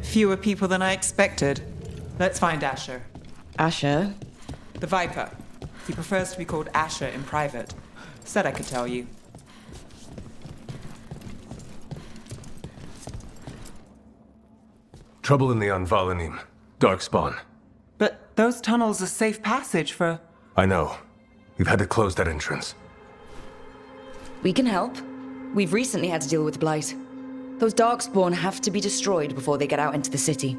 Fewer people than I expected. Let's find Asher. Asher? The Viper. He prefers to be called Asher in private. Said I could tell you. Trouble in the Anvalanim. Darkspawn. But those tunnels are safe passage for... I know. We've had to close that entrance. We can help. We've recently had to deal with Blight. Those Darkspawn have to be destroyed before they get out into the city.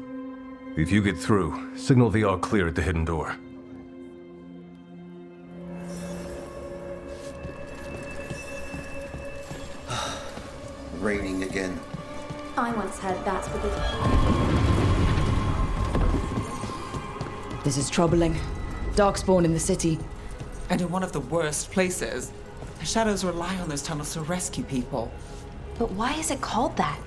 If you get through, signal the all clear at the hidden door. Raining again. I once heard that's because... This is troubling. Darkspawn in the city. And in one of the worst places. The shadows rely on those tunnels to rescue people. But why is it called that?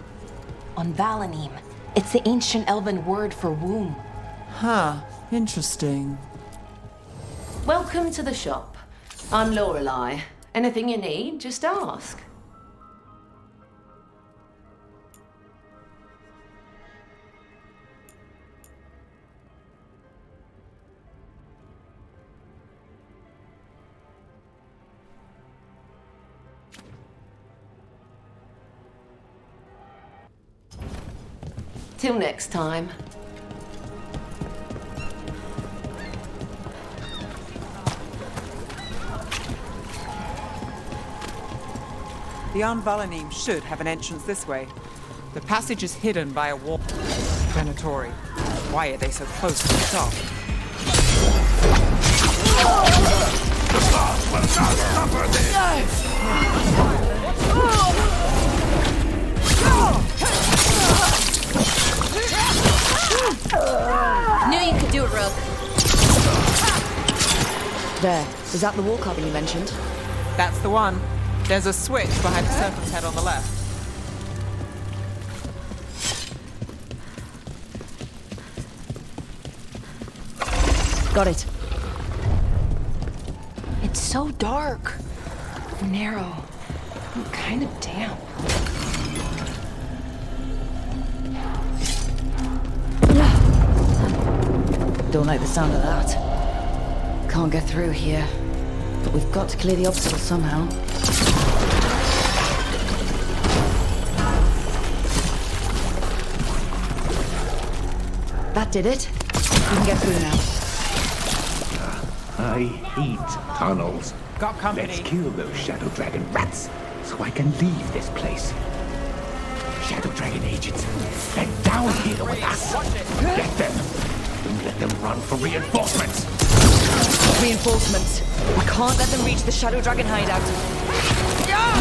On Valanim, it's the ancient elven word for womb. Huh. Interesting. Welcome to the shop. I'm Lorelei. Anything you need, just ask. Till next time. The Anvalanim should have an entrance this way. The passage is hidden by a wall. Venatori. Why are they so close to the top? Knew you could do it, Rook. There. Is that the wall carving you mentioned? That's the one. There's a switch behind the serpent's head on the left. Got it. It's so dark. Narrow. And kind of damp. Don't like the sound of that. Can't get through here. But we've got to clear the obstacle somehow. That did it. We can get through now. I hate tunnels. Got company. Let's kill those Shadow Dragon rats so I can leave this place. Shadow Dragon agents, they're down here with us. Get them. Don't let them run for reinforcements. Reinforcements. We can't let them reach the Shadow Dragon hideout.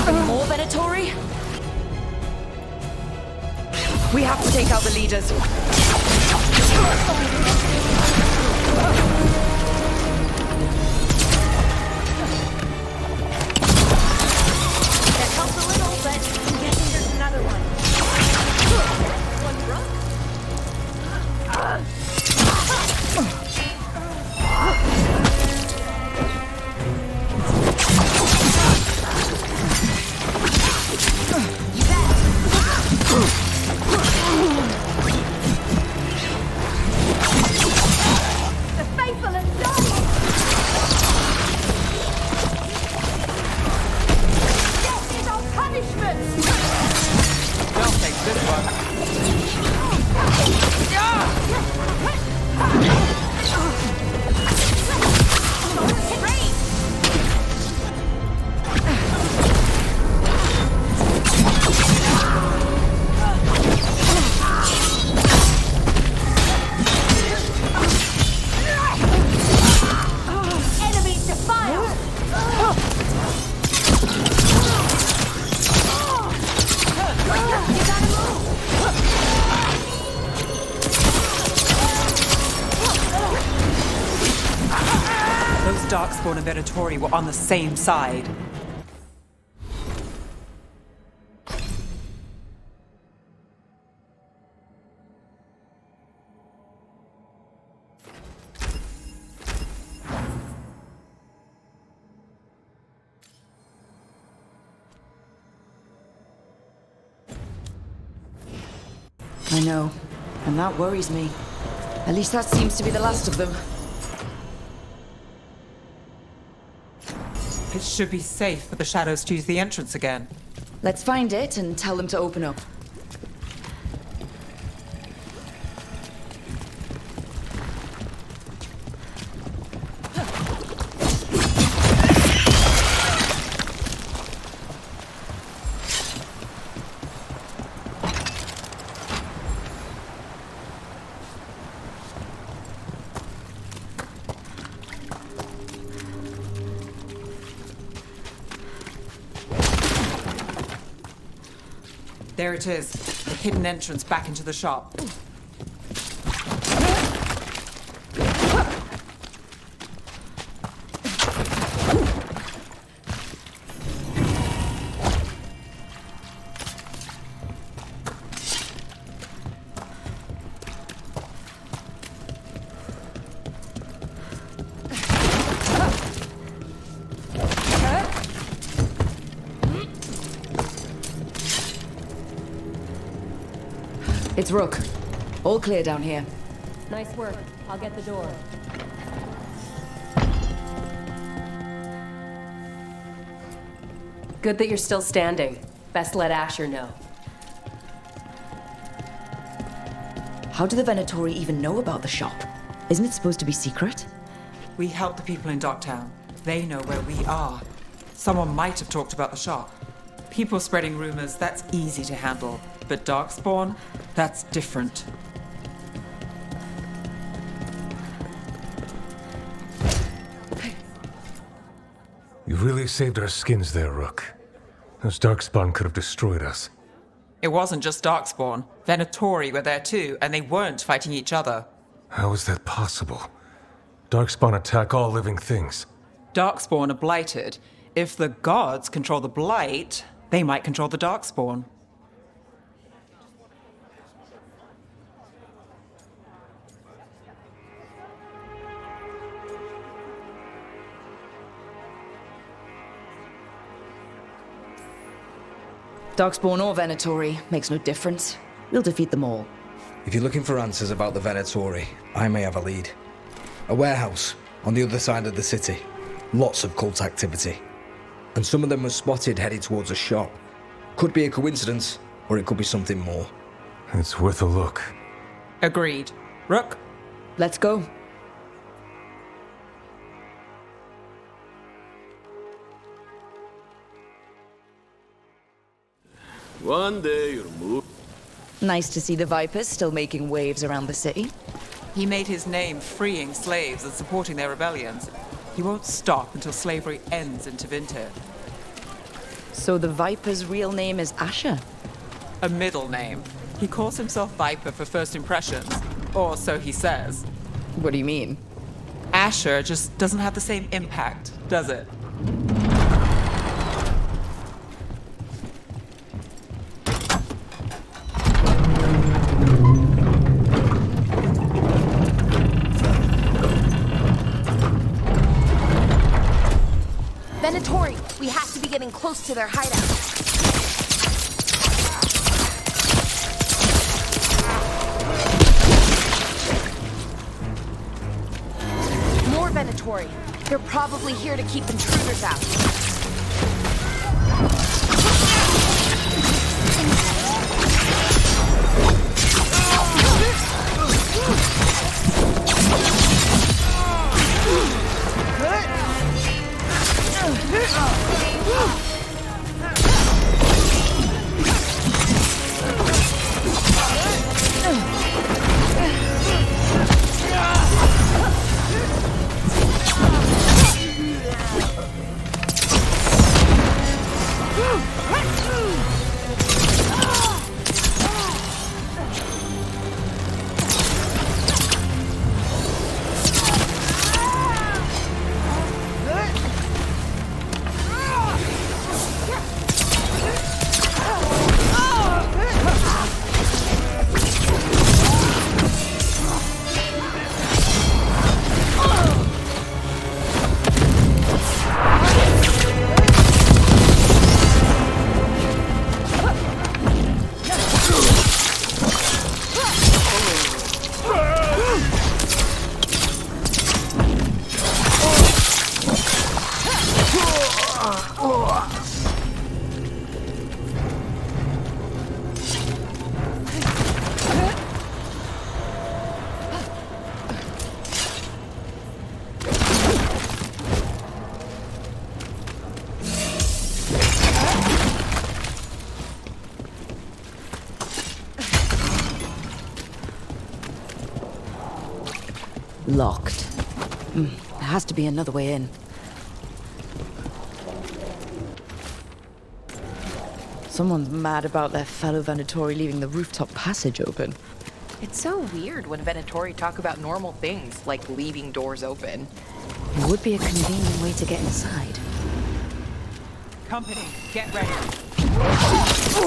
Even more Venatori? We have to take out the leaders. That helps a little, but I'm guessing there's another one. One Rook? The faithful and dying! Death is our punishment! They'll take this one. Enemies defiled! Those Darkspawn and Venatori were on the same side. I know. And that worries me. At least that seems to be the last of them. It should be safe for the shadows to use the entrance again. Let's find it and tell them to open up. There it is, the hidden entrance back into the shop. It's Rook. All clear down here. Nice work. I'll get the door. Good that you're still standing. Best let Asher know. How do the Venatori even know about the shop? Isn't it supposed to be secret? We help the people in Docktown. They know where we are. Someone might have talked about the shop. People spreading rumors, that's easy to handle. But Darkspawn, that's different. You really saved our skins there, Rook. Those Darkspawn could have destroyed us. It wasn't just Darkspawn. Venatori were there too, and they weren't fighting each other. How is that possible? Darkspawn attack all living things. Darkspawn are blighted. If the gods control the blight, they might control the Darkspawn. Darkspawn or Venatori, makes no difference. We'll defeat them all. If you're looking for answers about the Venatori, I may have a lead. A warehouse on the other side of the city. Lots of cult activity. And some of them were spotted headed towards a shop. Could be a coincidence, or it could be something more. It's worth a look. Agreed. Rook? Let's go. One day you'll move. Nice to see the Vipers still making waves around the city. He made his name freeing slaves and supporting their rebellions. He won't stop until slavery ends in Tevinter. So the Viper's real name is Asher? A middle name. He calls himself Viper for first impressions. Or so he says. What do you mean? Asher just doesn't have the same impact, does it? Venatori, we have to be getting close to their hideout. More Venatori. They're probably here to keep intruders out. Locked. There has to be another way in. Someone's mad about their fellow Venatori leaving the rooftop passage open. It's so weird when Venatori talk about normal things, like leaving doors open. It would be a convenient way to get inside. Company, get ready. Looks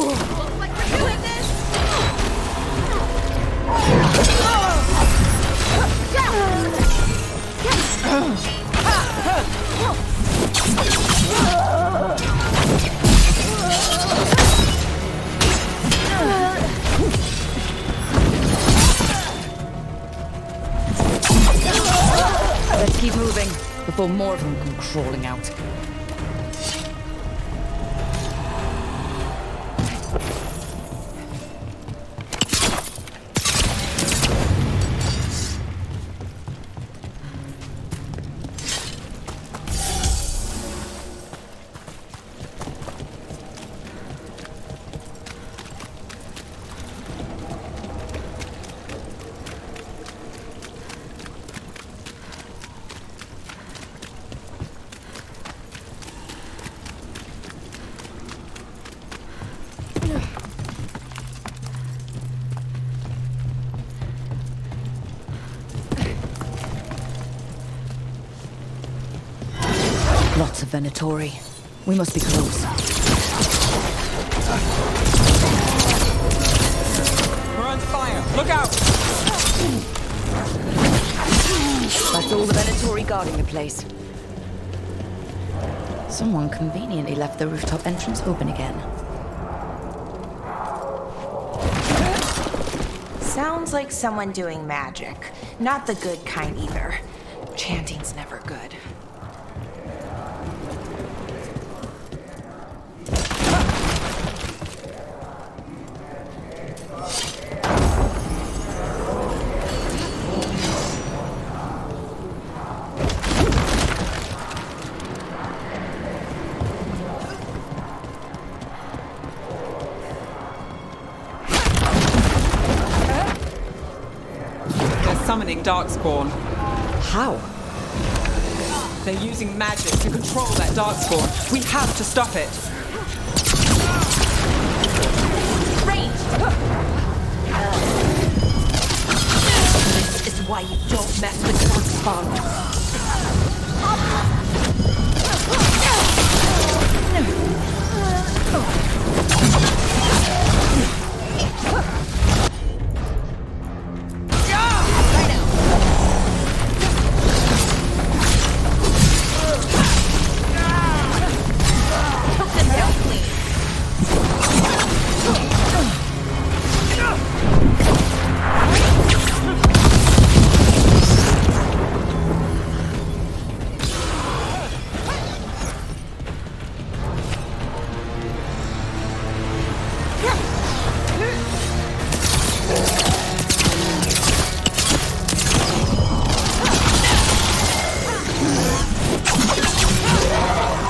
like we're doing this! Let's keep moving before more of them come crawling out. Lots of Venatori. We must be close. We're on fire. Look out! That's all the Venatori guarding the place. Someone conveniently left the rooftop entrance open again. Sounds like someone doing magic. Not the good kind either. Chanting's never good. Summoning Darkspawn. How? They're using magic to control that Darkspawn. We have to stop it. Range! This is why you don't mess with Darkspawn.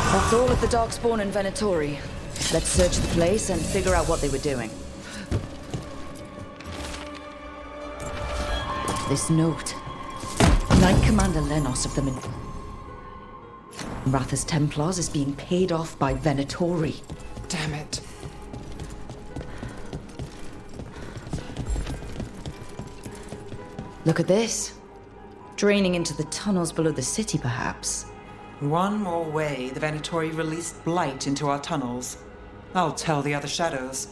That's all of the Darkspawn and Venatori. Let's search the place and figure out what they were doing. This note. Knight Commander Lenos of the Ratha's Templars is being paid off by Venatori. Damn it. Look at this. Draining into the tunnels below the city, perhaps. One more way the Venatori released blight into our tunnels. I'll tell the other shadows.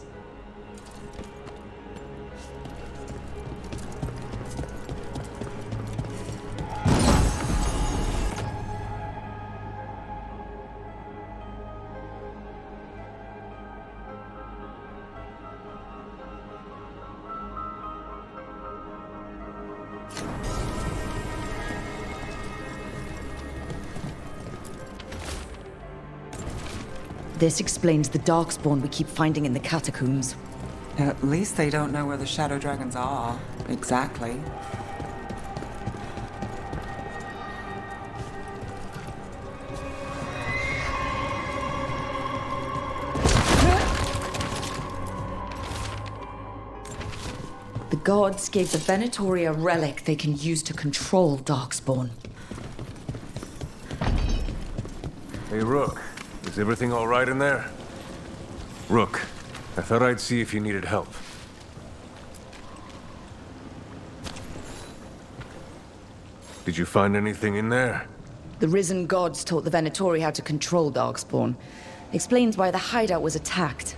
This explains the Darkspawn we keep finding in the catacombs. At least they don't know where the Shadow Dragons are, exactly. The The gods gave the Venatori a relic they can use to control Darkspawn. Hey, Rook. Is everything all right in there? Rook, I thought I'd see if you needed help. Did you find anything in there? The risen gods taught the Venatori how to control Darkspawn. Explains why the hideout was attacked.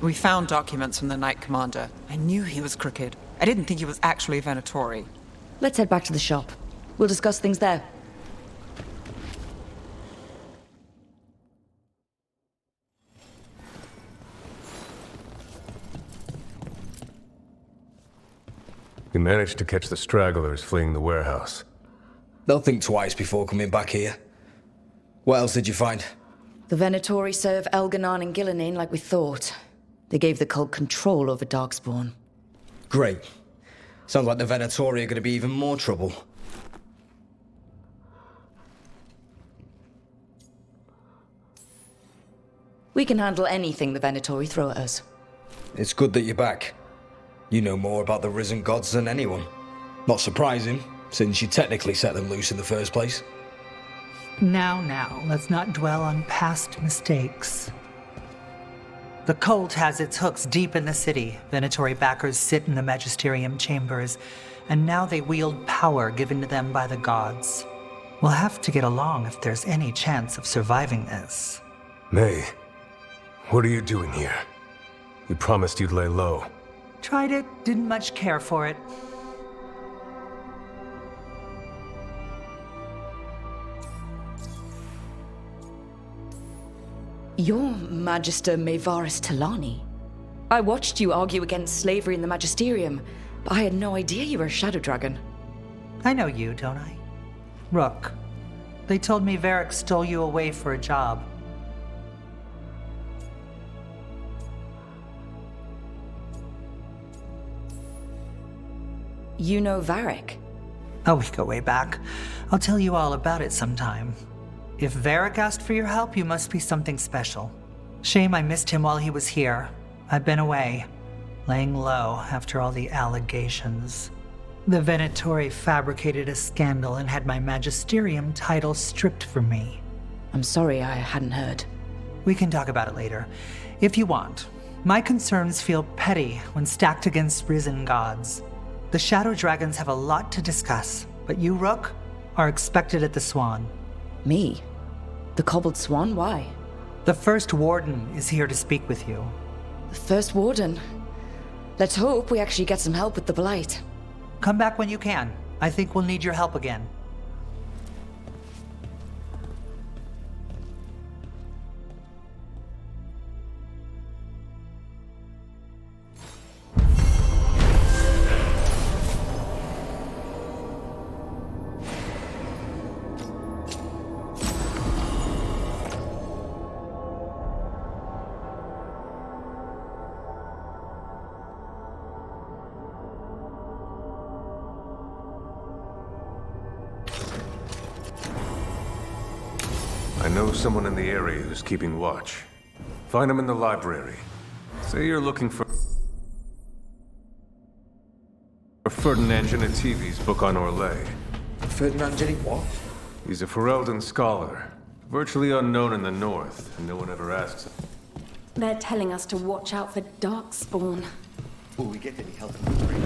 We found documents from the Knight Commander. I knew he was crooked. I didn't think he was actually a Venatori. Let's head back to the shop. We'll discuss things there. We managed to catch the stragglers fleeing the warehouse. They'll think twice before coming back here. What else did you find? The Venatori serve Elganon and Gillenane like we thought. They gave the cult control over Darkspawn. Great. Sounds like the Venatori are going to be even more trouble. We can handle anything the Venatori throw at us. It's good that you're back. You know more about the risen gods than anyone. Not surprising, since you technically set them loose in the first place. Now, let's not dwell on past mistakes. The cult has its hooks deep in the city. Venatori backers sit in the magisterium chambers, and now they wield power given to them by the gods. We'll have to get along if there's any chance of surviving this. May, what are you doing here? You promised you'd lay low. Tried it, didn't much care for it. You're Magister Maevaris Talani. I watched you argue against slavery in the Magisterium, but I had no idea you were a Shadow Dragon. I know you, don't I? Rook. They told me Varric stole you away for a job. You know Varric? Oh, we go way back. I'll tell you all about it sometime. If Varric asked for your help, you must be something special. Shame I missed him while he was here. I've been away, laying low after all the allegations. The Venatori fabricated a scandal and had my magisterium title stripped from me. I'm sorry, I hadn't heard. We can talk about it later, if you want. My concerns feel petty when stacked against risen gods. The Shadow Dragons have a lot to discuss, but you, Rook, are expected at the Swan. Me? The Cobbled Swan? Why? The First Warden is here to speak with you. The First Warden? Let's hope we actually get some help with the Blight. Come back when you can. I think we'll need your help again. I know someone in the area who's keeping watch. Find him in the library. Say you're looking for Ferdinand Genetivi's book on Orlais. Ferdinand Genetivi what? He's a Ferelden scholar, virtually unknown in the north, and no one ever asks him. They're telling us to watch out for Darkspawn. Will we get any help from the tree?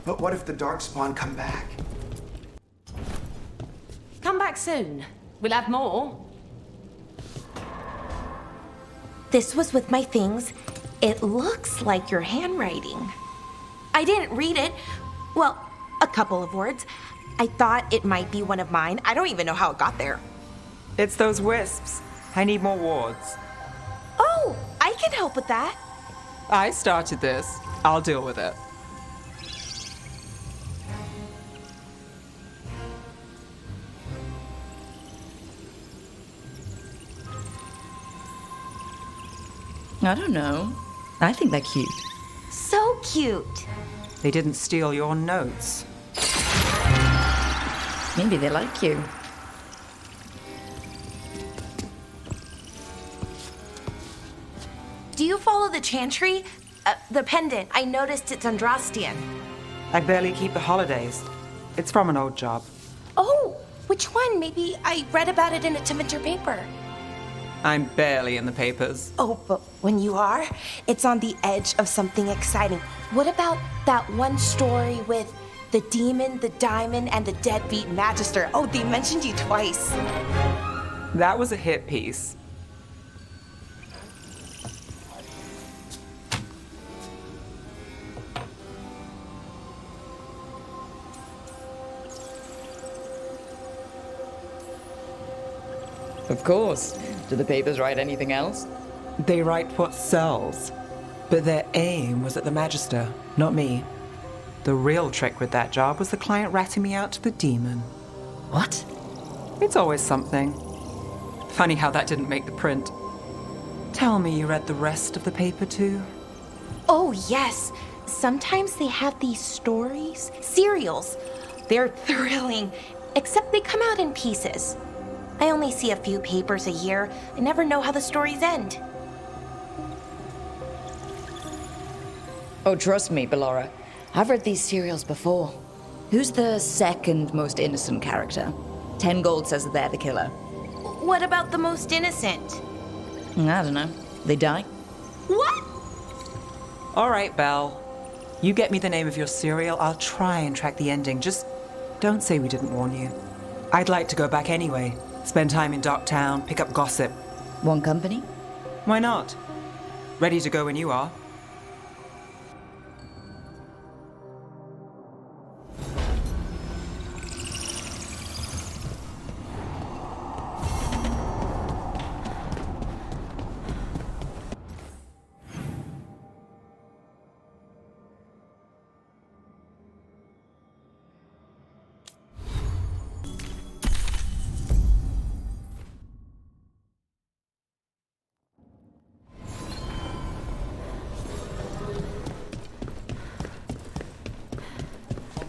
But what if the Darkspawn come back? Come back soon. We'll have more. This was with my things. It looks like your handwriting. I didn't read it. Well, a couple of words. I thought it might be one of mine. I don't even know how it got there. It's those wisps. I need more wards. Oh, I can help with that. I started this. I'll deal with it. I don't know. I think they're cute. So cute. They didn't steal your notes. Maybe they like you. do you follow the chantry? The pendant. I noticed it's Andrastian. I barely keep the holidays. It's from an old job. Oh, which one? Maybe I read about it in a Tevinter paper. I'm barely in the papers. Oh, but when you are, it's on the edge of something exciting. What about that one story with the demon, the diamond, and the deadbeat magister? Oh, they mentioned you twice. That was a hit piece. Of course. Do the papers write anything else? They write what sells. But their aim was at the Magister, not me. The real trick with that job was the client ratting me out to the demon. What? It's always something. Funny how that didn't make the print. Tell me you read the rest of the paper too? Oh, yes. Sometimes they have these stories, serials. They're thrilling, except they come out in pieces. I only see a few papers a year. I never know how the stories end. Oh, trust me, Ballora. I've read these serials before. Who's the second most innocent character? 10 gold says that they're the killer. What about the most innocent? I don't know. They die? What? All right, Belle. You get me the name of your serial, I'll try and track the ending. Just don't say we didn't warn you. I'd like to go back anyway. Spend time in Darktown, pick up gossip. One company? Why not? Ready to go when you are.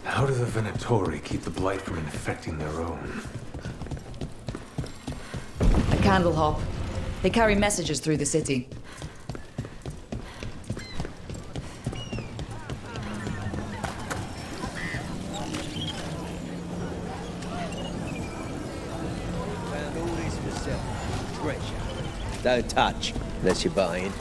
How do the Venatori keep the blight from infecting their own? A candle hop. They carry messages through the city. Don't touch, unless you're buying.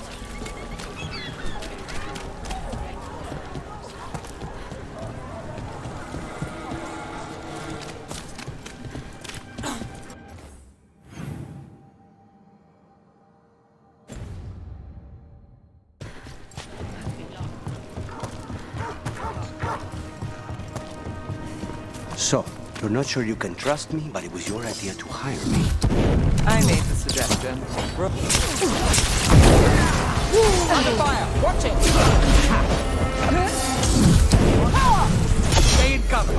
So, you're not sure you can trust me, but it was your idea to hire me. I made the suggestion. Rook. Under fire! Watch it! Stay in cover!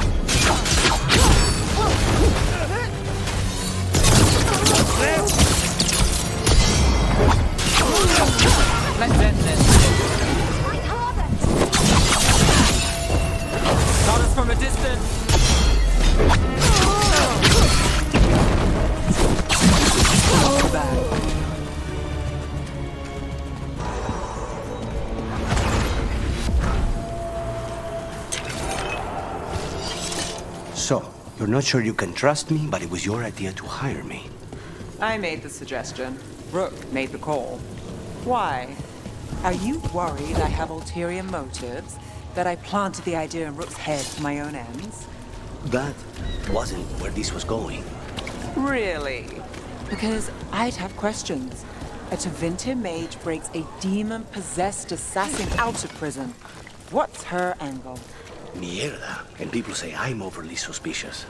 Let's end this. Shot us from a distance. Oh, bad. So, you're not sure you can trust me, but it was your idea to hire me. I made the suggestion. Rook made the call. Why? Are you worried I have ulterior motives? That I planted the idea in Rook's head for my own ends? That wasn't where this was going. Really? Because I'd have questions. A Tevinter mage breaks a demon-possessed assassin out of prison. What's her angle? Mierda. And people say I'm overly suspicious.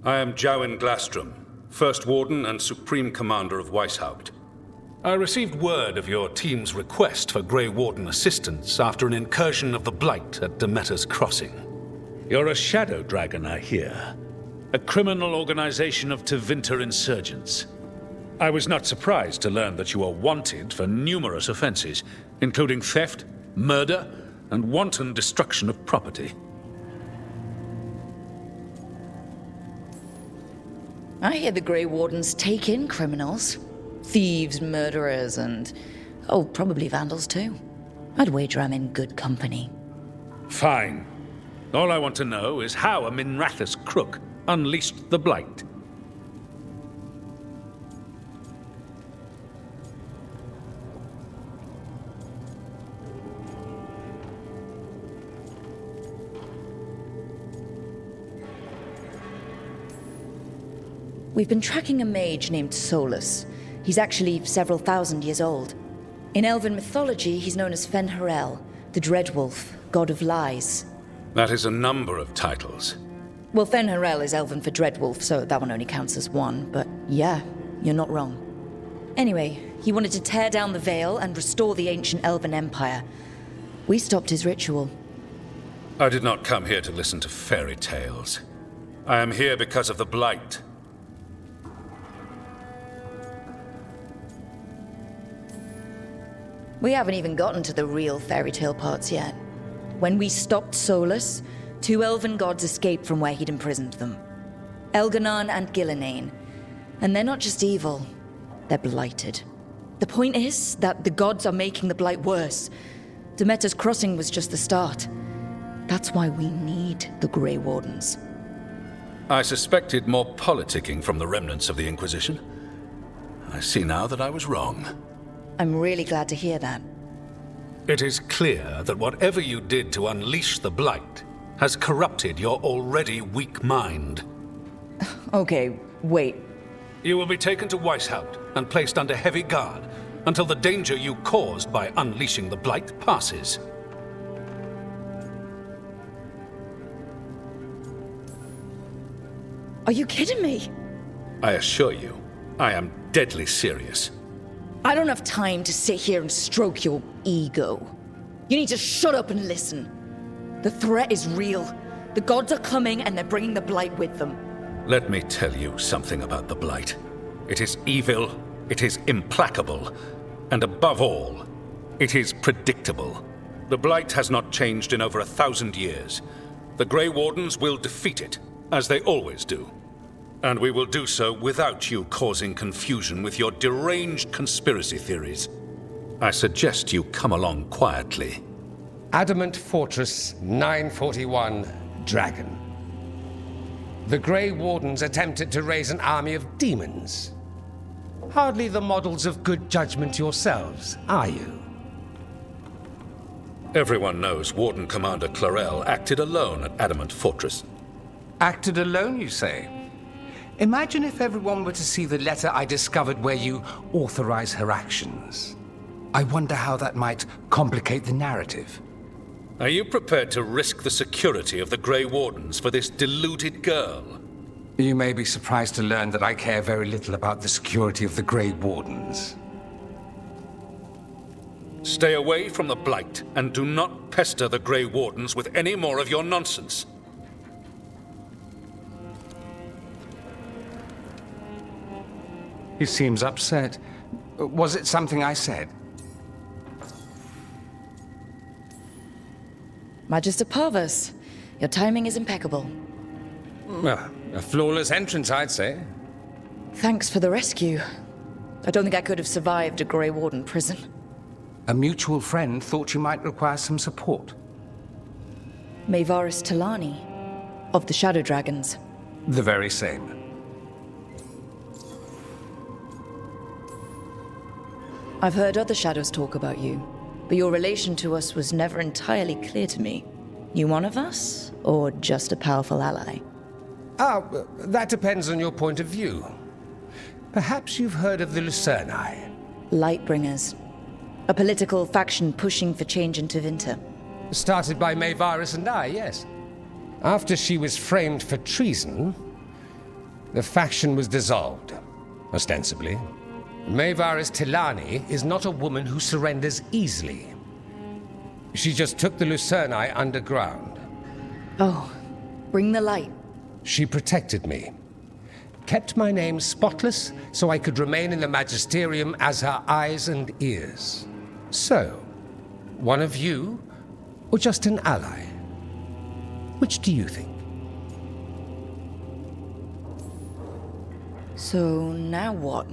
I am Jowen Glastrom, First Warden and Supreme Commander of Weishaupt. I received word of your team's request for Grey Warden assistance after an incursion of the Blight at Demeter's Crossing. You're a shadow dragon, I hear. A criminal organization of Tevinter insurgents. I was not surprised to learn that you are wanted for numerous offenses, including theft, murder, and wanton destruction of property. I hear the Grey Wardens take in criminals. Thieves, murderers, and... oh, probably vandals too. I'd wager I'm in good company. Fine. All I want to know is how a Minrathous crook unleashed the Blight. We've been tracking a mage named Solus. He's actually several thousand years old. In Elven mythology, he's known as Fen'Harel, the Dreadwolf, god of lies. That is a number of titles. Well, Fen'Harel is Elven for Dreadwolf, so that one only counts as one, but yeah, you're not wrong. Anyway, he wanted to tear down the Veil and restore the ancient Elven Empire. We stopped his ritual. I did not come here to listen to fairy tales. I am here because of the Blight. We haven't even gotten to the real fairy tale parts yet. When we stopped Solus, 2 elven gods escaped from where he'd imprisoned them. Elganon and Gillenane. And they're not just evil, they're blighted. The point is that the gods are making the Blight worse. Demeter's Crossing was just the start. That's why we need the Grey Wardens. I suspected more politicking from the remnants of the Inquisition. I see now that I was wrong. I'm really glad to hear that. It is clear that whatever you did to unleash the Blight has corrupted your already weak mind. Okay, wait. You will be taken to Weishaupt and placed under heavy guard until the danger you caused by unleashing the Blight passes. Are you kidding me? I assure you, I am deadly serious. I don't have time to sit here and stroke your ego. You need to shut up and listen. The threat is real. The gods are coming and they're bringing the Blight with them. Let me tell you something about the Blight. It is evil, it is implacable, and above all, it is predictable. The Blight has not changed in over 1,000 years. The Grey Wardens will defeat it, as they always do. And we will do so without you causing confusion with your deranged conspiracy theories. I suggest you come along quietly. Adamant Fortress 941, Dragon. The Grey Wardens attempted to raise an army of demons. Hardly the models of good judgment yourselves, are you? Everyone knows Warden Commander Clarel acted alone at Adamant Fortress. Acted alone, you say? Imagine if everyone were to see the letter I discovered where you authorize her actions. I wonder how that might complicate the narrative. Are you prepared to risk the security of the Grey Wardens for this deluded girl? You may be surprised to learn that I care very little about the security of the Grey Wardens. Stay away from the Blight and do not pester the Grey Wardens with any more of your nonsense. He seems upset. Was it something I said? Magister Parvus, your timing is impeccable. Well, a flawless entrance, I'd say. Thanks for the rescue. I don't think I could have survived a Grey Warden prison. A mutual friend thought you might require some support. Maevaris Talani, of the Shadow Dragons. The very same. I've heard other Shadows talk about you, but your relation to us was never entirely clear to me. You one of us, or just a powerful ally? That depends on your point of view. Perhaps you've heard of the Lucerni. Lightbringers. A political faction pushing for change in Tevinter. Started by Maevaris and I, yes. After she was framed for treason, the faction was dissolved, ostensibly. Maevaris Talani is not a woman who surrenders easily. She just took the Lucerni underground. Oh, bring the light. She protected me. Kept my name spotless so I could remain in the Magisterium as her eyes and ears. So, one of you, or just an ally? Which do you think? So now what?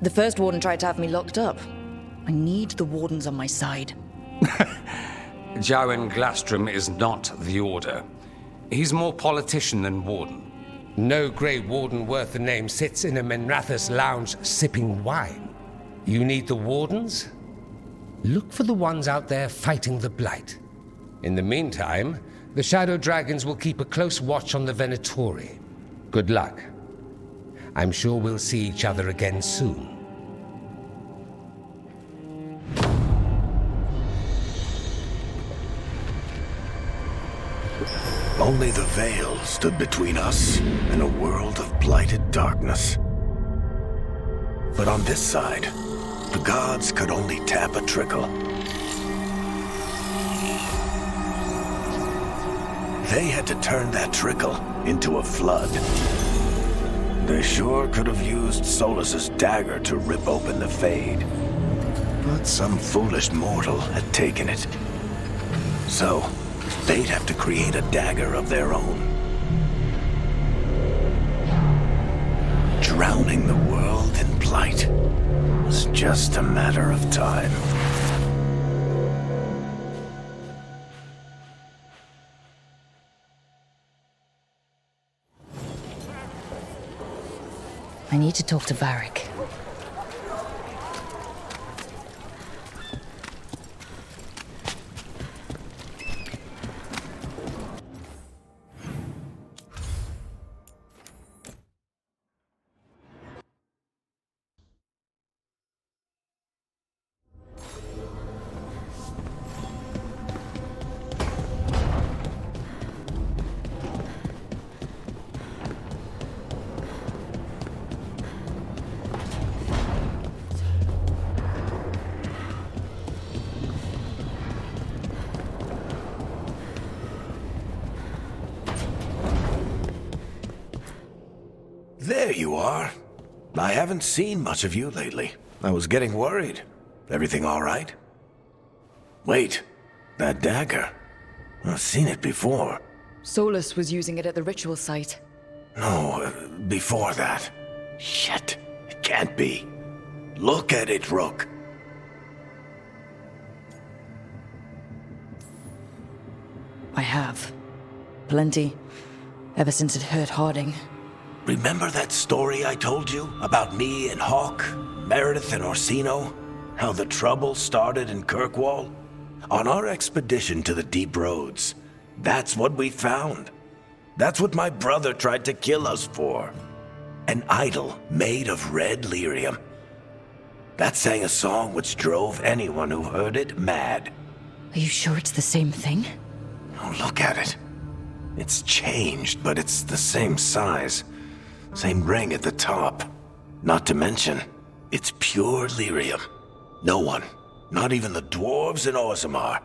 The first warden tried to have me locked up. I need the wardens on my side. Jowen Glastrom is not the Order. He's more politician than warden. No Grey Warden worth the name sits in a Menrathus lounge sipping wine. You need the wardens? Look for the ones out there fighting the Blight. In the meantime, the Shadow Dragons will keep a close watch on the Venatori. Good luck. I'm sure we'll see each other again soon. Only the veil stood between us and a world of blighted darkness. But on this side, the gods could only tap a trickle. They had to turn that trickle into a flood. They sure could have used Solus's dagger to rip open the Fade. But some foolish mortal had taken it. So, they'd have to create a dagger of their own. Drowning the world in blight was just a matter of time. I need to talk to Varric. There you are. I haven't seen much of you lately. I was getting worried. Everything all right? Wait, that dagger. I've seen it before. Solus was using it at the ritual site. No, before that. Shit, it can't be. Look at it, Rook. I have. Plenty. Ever since it hurt Harding. Remember that story I told you about me and Hawk, Meredith and Orsino? How the trouble started in Kirkwall? On our expedition to the Deep Roads, that's what we found. That's what my brother tried to kill us for. An idol made of red lyrium. That sang a song which drove anyone who heard it mad. Are you sure it's the same thing? Oh, look at it. It's changed, but it's the same size. Same ring at the top. Not to mention, it's pure lyrium. No one, not even the dwarves in Orzammar,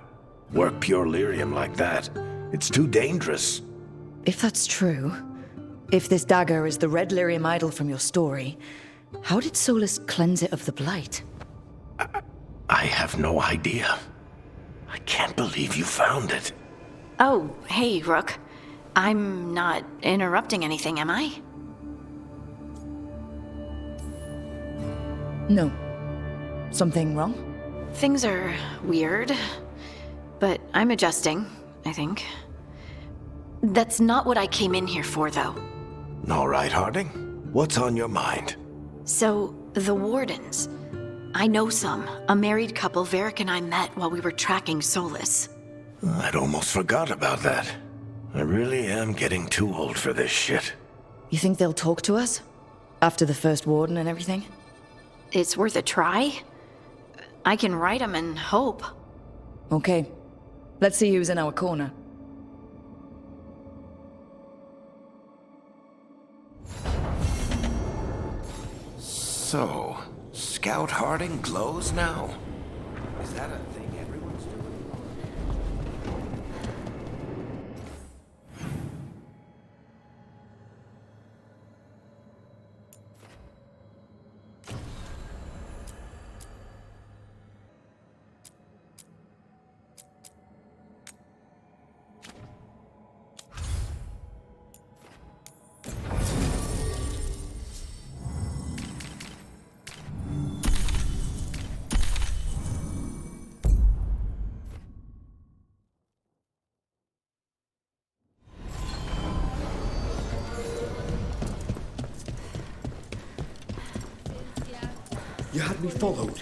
work pure lyrium like that. It's too dangerous. If that's true, if this dagger is the red lyrium idol from your story, how did Solus cleanse it of the blight? I have no idea. I can't believe you found it. Oh, hey, Rook. I'm not interrupting anything, am I? No. Something wrong? Things are weird, but I'm adjusting, I think. That's not what I came in here for, though. All right, Harding. What's on your mind? So, the Wardens. I know some. A married couple Varric and I met while we were tracking Solus. I'd almost forgot about that. I really am getting too old for this shit. You think they'll talk to us? After the first warden and everything? It's worth a try. I can write them and hope. Okay. Let's see who's in our corner. So, Scout Harding glows now? Is that a thing everyone's doing? You had me followed.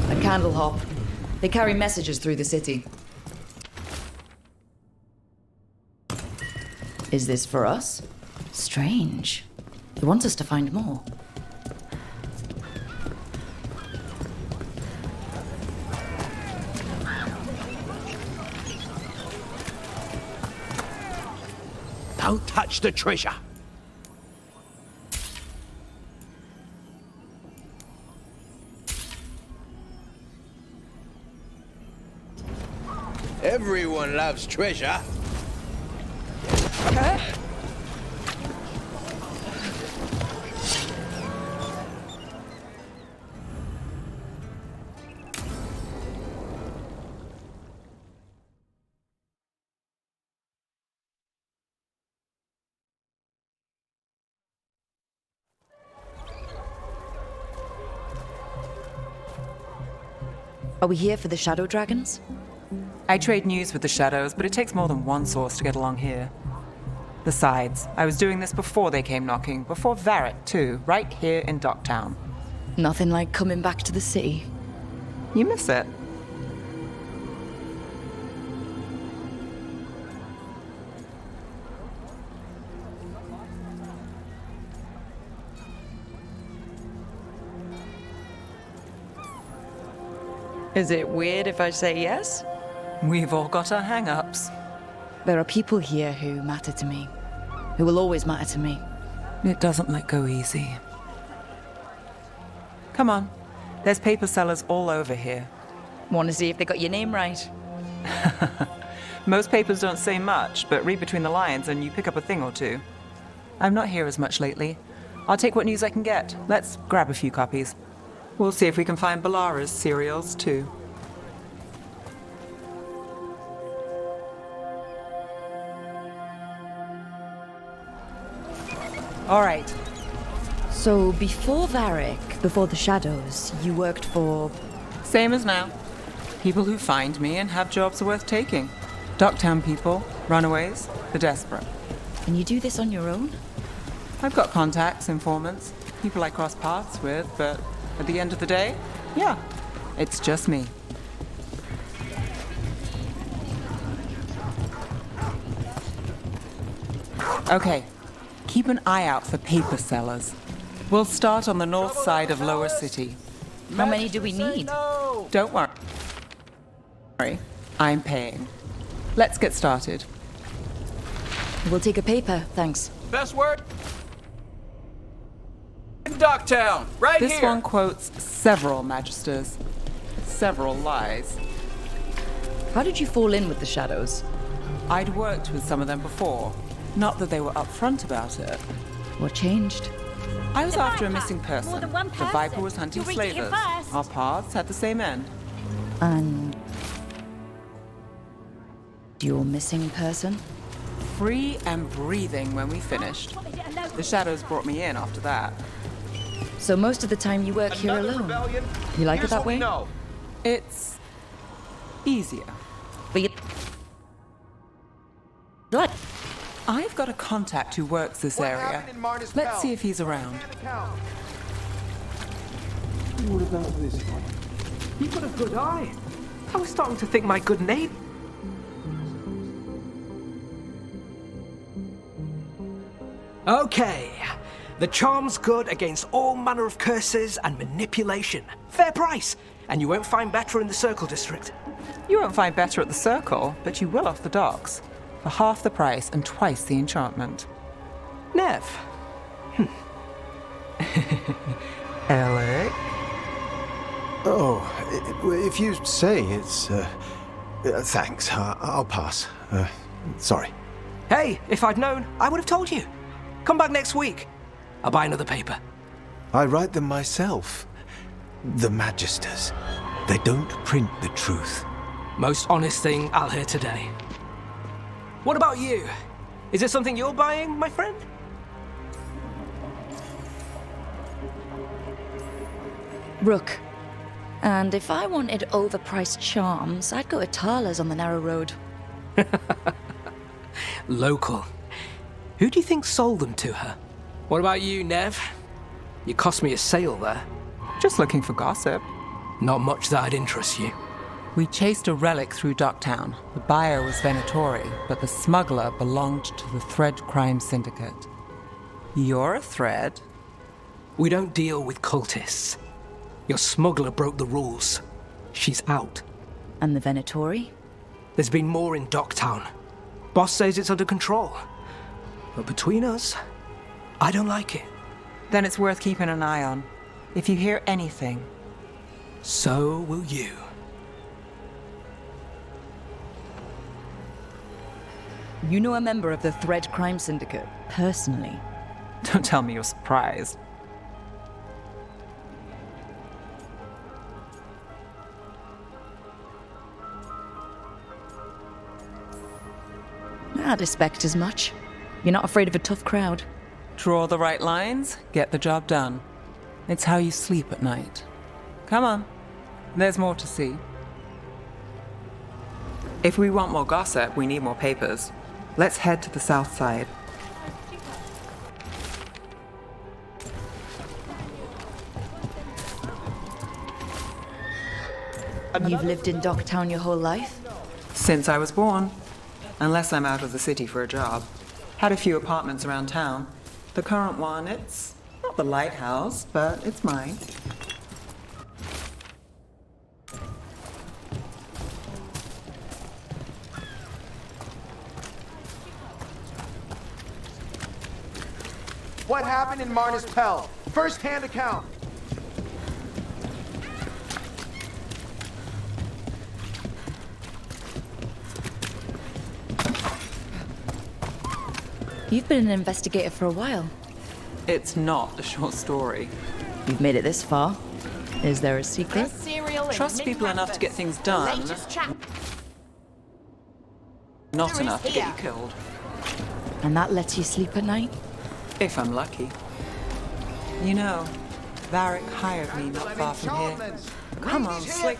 A candle hop. They carry messages through the city. Is this for us? Strange. He wants us to find more. Don't touch the treasure. Everyone loves treasure. Are we here for the Shadow Dragons? I trade news with the Shadows, but it takes more than one source to get along here. Besides, I was doing this before they came knocking, before Varric too, right here in Docktown. Nothing like coming back to the city. You miss it. Is it weird if I say yes? We've all got our hang-ups. There are people here who matter to me, who will always matter to me. It doesn't let go easy. Come on. There's paper sellers all over here. Want to see if they got your name right? Most papers don't say much, but read between the lines and you pick up a thing or two. I'm not here as much lately. I'll take what news I can get. Let's grab a few copies. We'll see if we can find Balara's cereals, too. All right. So before Varric, before the Shadows, you worked for... Same as now. People who find me and have jobs worth taking. Docktown people, runaways, the desperate. And you do this on your own? I've got contacts, informants, people I cross paths with, but at the end of the day, yeah, it's just me. Okay, keep an eye out for paper sellers. We'll start on the north side of Lower City. How many do we need? Don't worry, I'm paying. Let's get started. We'll take a paper, thanks. Best word? Docktown, right this here. This one quotes several magisters, several lies. How did you fall in with the Shadows? I'd worked with some of them before. Not that they were upfront about it. What changed? I was after a missing person. More than one The person. Viper was hunting You'll reach it slavers. first. Our paths had the same end. And... your missing person? Free and breathing when we finished. The Shadows brought me in after that. So most of the time you work here alone. You like it that way? It's easier. But you... What? I've got a contact who works this area. Let's see if he's around. What about this one? You've got a good eye. I was starting to think my good name. Okay. The charm's good against all manner of curses and manipulation. Fair price. And you won't find better in the Circle District. You won't find better at the Circle, but you will off the docks. For half the price and twice the enchantment. Nev. Alec? Oh, if you say it's... thanks. I'll pass. Sorry. Hey, if I'd known, I would have told you. Come back next week. I'll buy another paper. I write them myself. The Magisters. They don't print the truth. Most honest thing I'll hear today. What about you? Is it something you're buying, my friend? Rook. And if I wanted overpriced charms, I'd go to Tala's on the narrow road. Local. Who do you think sold them to her? What about you, Nev? You cost me a sale there. Just looking for gossip. Not much that'd interest you. We chased a relic through Docktown. The buyer was Venatori, but the smuggler belonged to the Thread Crime Syndicate. You're a Thread? We don't deal with cultists. Your smuggler broke the rules. She's out. And the Venatori? There's been more in Docktown. Boss says it's under control. But between us, I don't like it. Then it's worth keeping an eye on. If you hear anything. So will you. You know a member of the Thread Crime Syndicate, personally? Don't tell me you're surprised. I'd expect as much. You're not afraid of a tough crowd. Draw the right lines, get the job done. It's how you sleep at night. Come on, there's more to see. If we want more gossip, we need more papers. Let's head to the south side. You've lived in Docktown your whole life? Since I was born. Unless I'm out of the city for a job. Had a few apartments around town. The current one, it's not the lighthouse, but it's mine. What happened in Marna's Pell? First-hand account. You've been an investigator for a while. It's not a short story. You've made it this far. Is there a secret? Trust people enough to get things done. Not enough to get you killed. And that lets you sleep at night? If I'm lucky. You know, Varric hired me not far from here. Come on, Slick.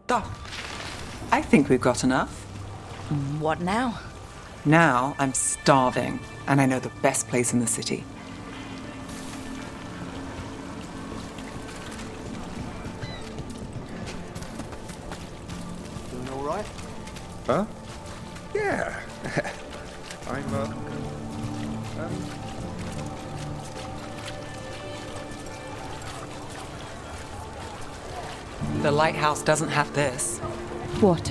Stop. I think we've got enough. What now? Now I'm starving, and I know the best place in the city. Doing all right? Huh? Yeah. I'm, The lighthouse doesn't have this. What?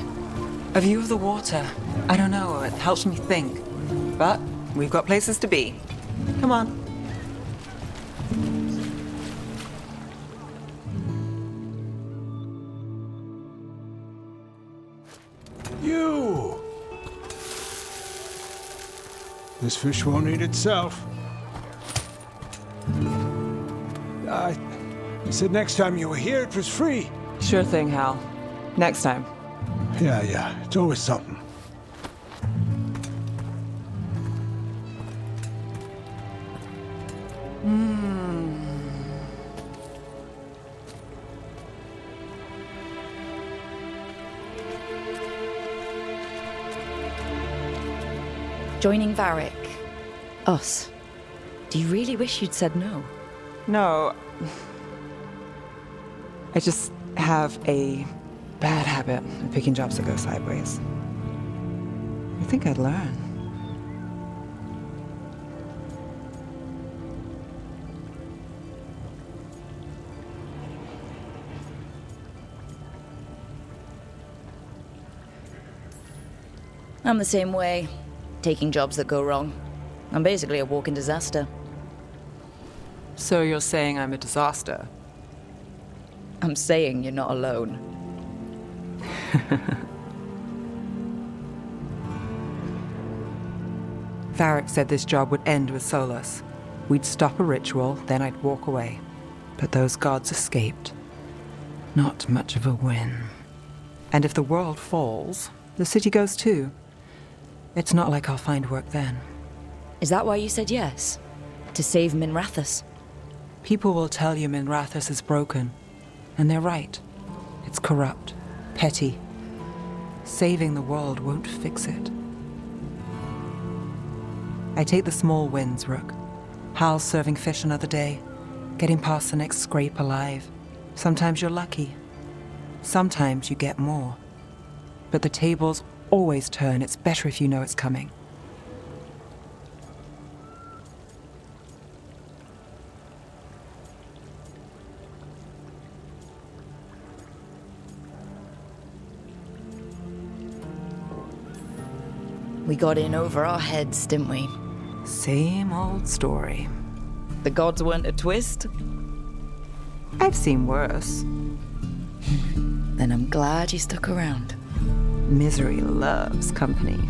A view of the water. I don't know, it helps me think. But we've got places to be. Come on. You! This fish won't eat itself. I said next time you were here it was free. Sure thing, Hal. Next time. Yeah, it's always something. Joining Varric. Us. Do you really wish you'd said no? No. I just have a bad habit of picking jobs that go sideways. I think I'd learn. I'm the same way. Taking jobs that go wrong. I'm basically a walking disaster. So you're saying I'm a disaster? I'm saying you're not alone. Varric said this job would end with Solus. We'd stop a ritual, then I'd walk away. But those gods escaped. Not much of a win. And if the world falls, the city goes too. It's not like I'll find work then. Is that why you said yes? To save Minrathous? People will tell you Minrathous is broken. And they're right. It's corrupt, petty. Saving the world won't fix it. I take the small wins, Rook. Hal's serving fish another day, getting past the next scrape alive. Sometimes you're lucky. Sometimes you get more. But the tables always turn. It's better if you know it's coming. We got in over our heads, didn't we? Same old story. The gods weren't a twist? I've seen worse. Then I'm glad you stuck around. Misery loves company.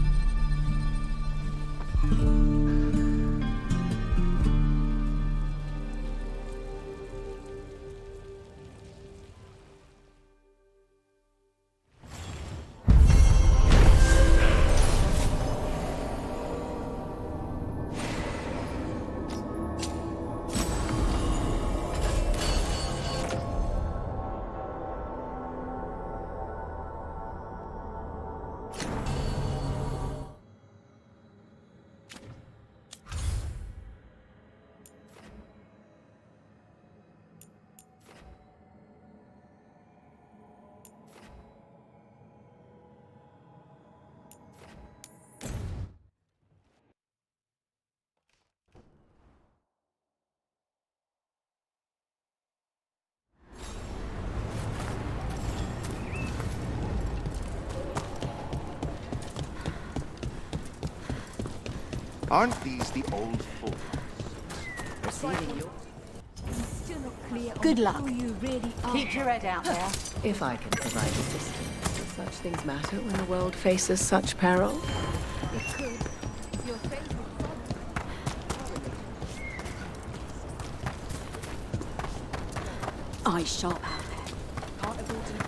Aren't these the old fools? Good luck. Keep your head out there. If I can provide assistance, do such things matter when the world faces such peril? It could. Your favorite Eyes sharp out there. can't avoid it.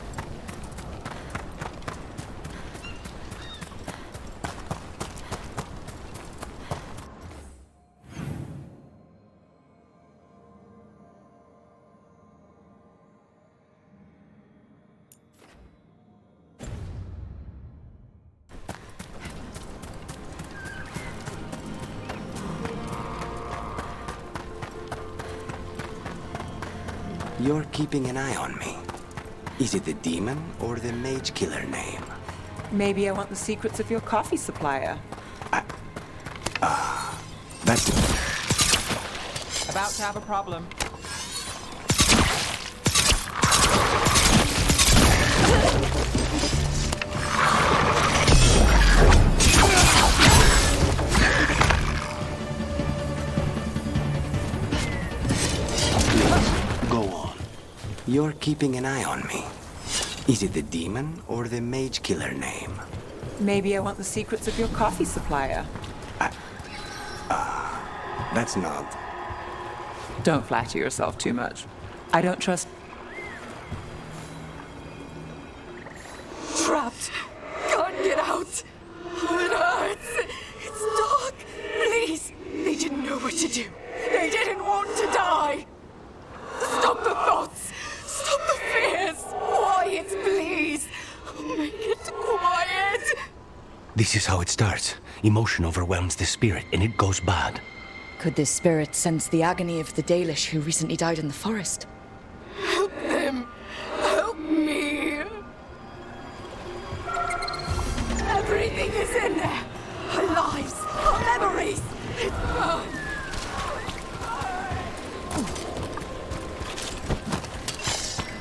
You're keeping an eye on me. Is it the demon or the mage killer name? Maybe I want the secrets of your coffee supplier. That's... About to have a problem. Go on. You're keeping an eye on me. Is it the demon or the mage killer name? Maybe I want the secrets of your coffee supplier. That's not... Don't flatter yourself too much. I don't trust... Trapped. Can't get out. It hurts. It's dark. Please. They didn't know what to do. They didn't want to die. Stop the thoughts. Stop the fears. Quiet, please. Make it quiet. This is how it starts. Emotion overwhelms the spirit and it goes bad. Could this spirit sense the agony of the Dalish who recently died in the forest? Help them. Help me. Everything is in there. Our lives, our memories. It's burned.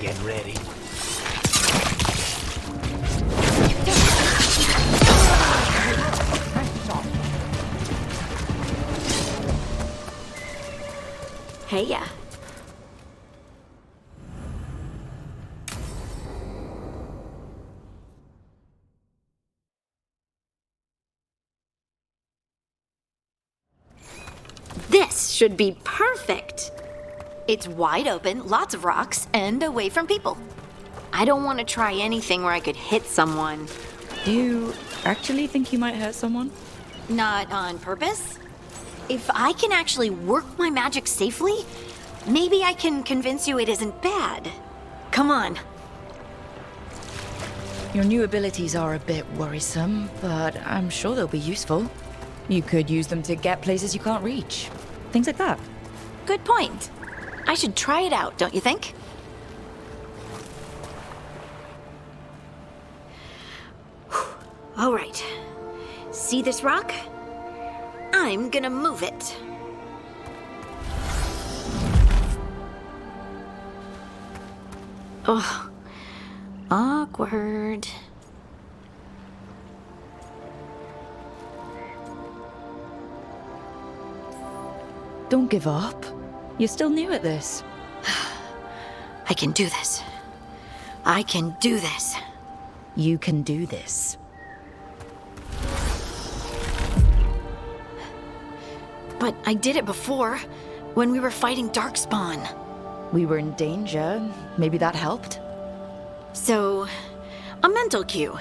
Get ready. Hey, yeah. This should be perfect. It's wide open, lots of rocks, and away from people. I don't want to try anything where I could hit someone. Do you actually think you might hurt someone? Not on purpose. If I can actually work my magic safely, maybe I can convince you it isn't bad. Come on. Your new abilities are a bit worrisome, but I'm sure they'll be useful. You could use them to get places you can't reach. things like that. Good point. I should try it out, don't you think? All right. See this rock? I'm gonna move it. Oh, awkward. Don't give up. You're still new at this. I can do this. I can do this. You can do this. But I did it before, when we were fighting Darkspawn. We were in danger. Maybe that helped. So, a mental cue.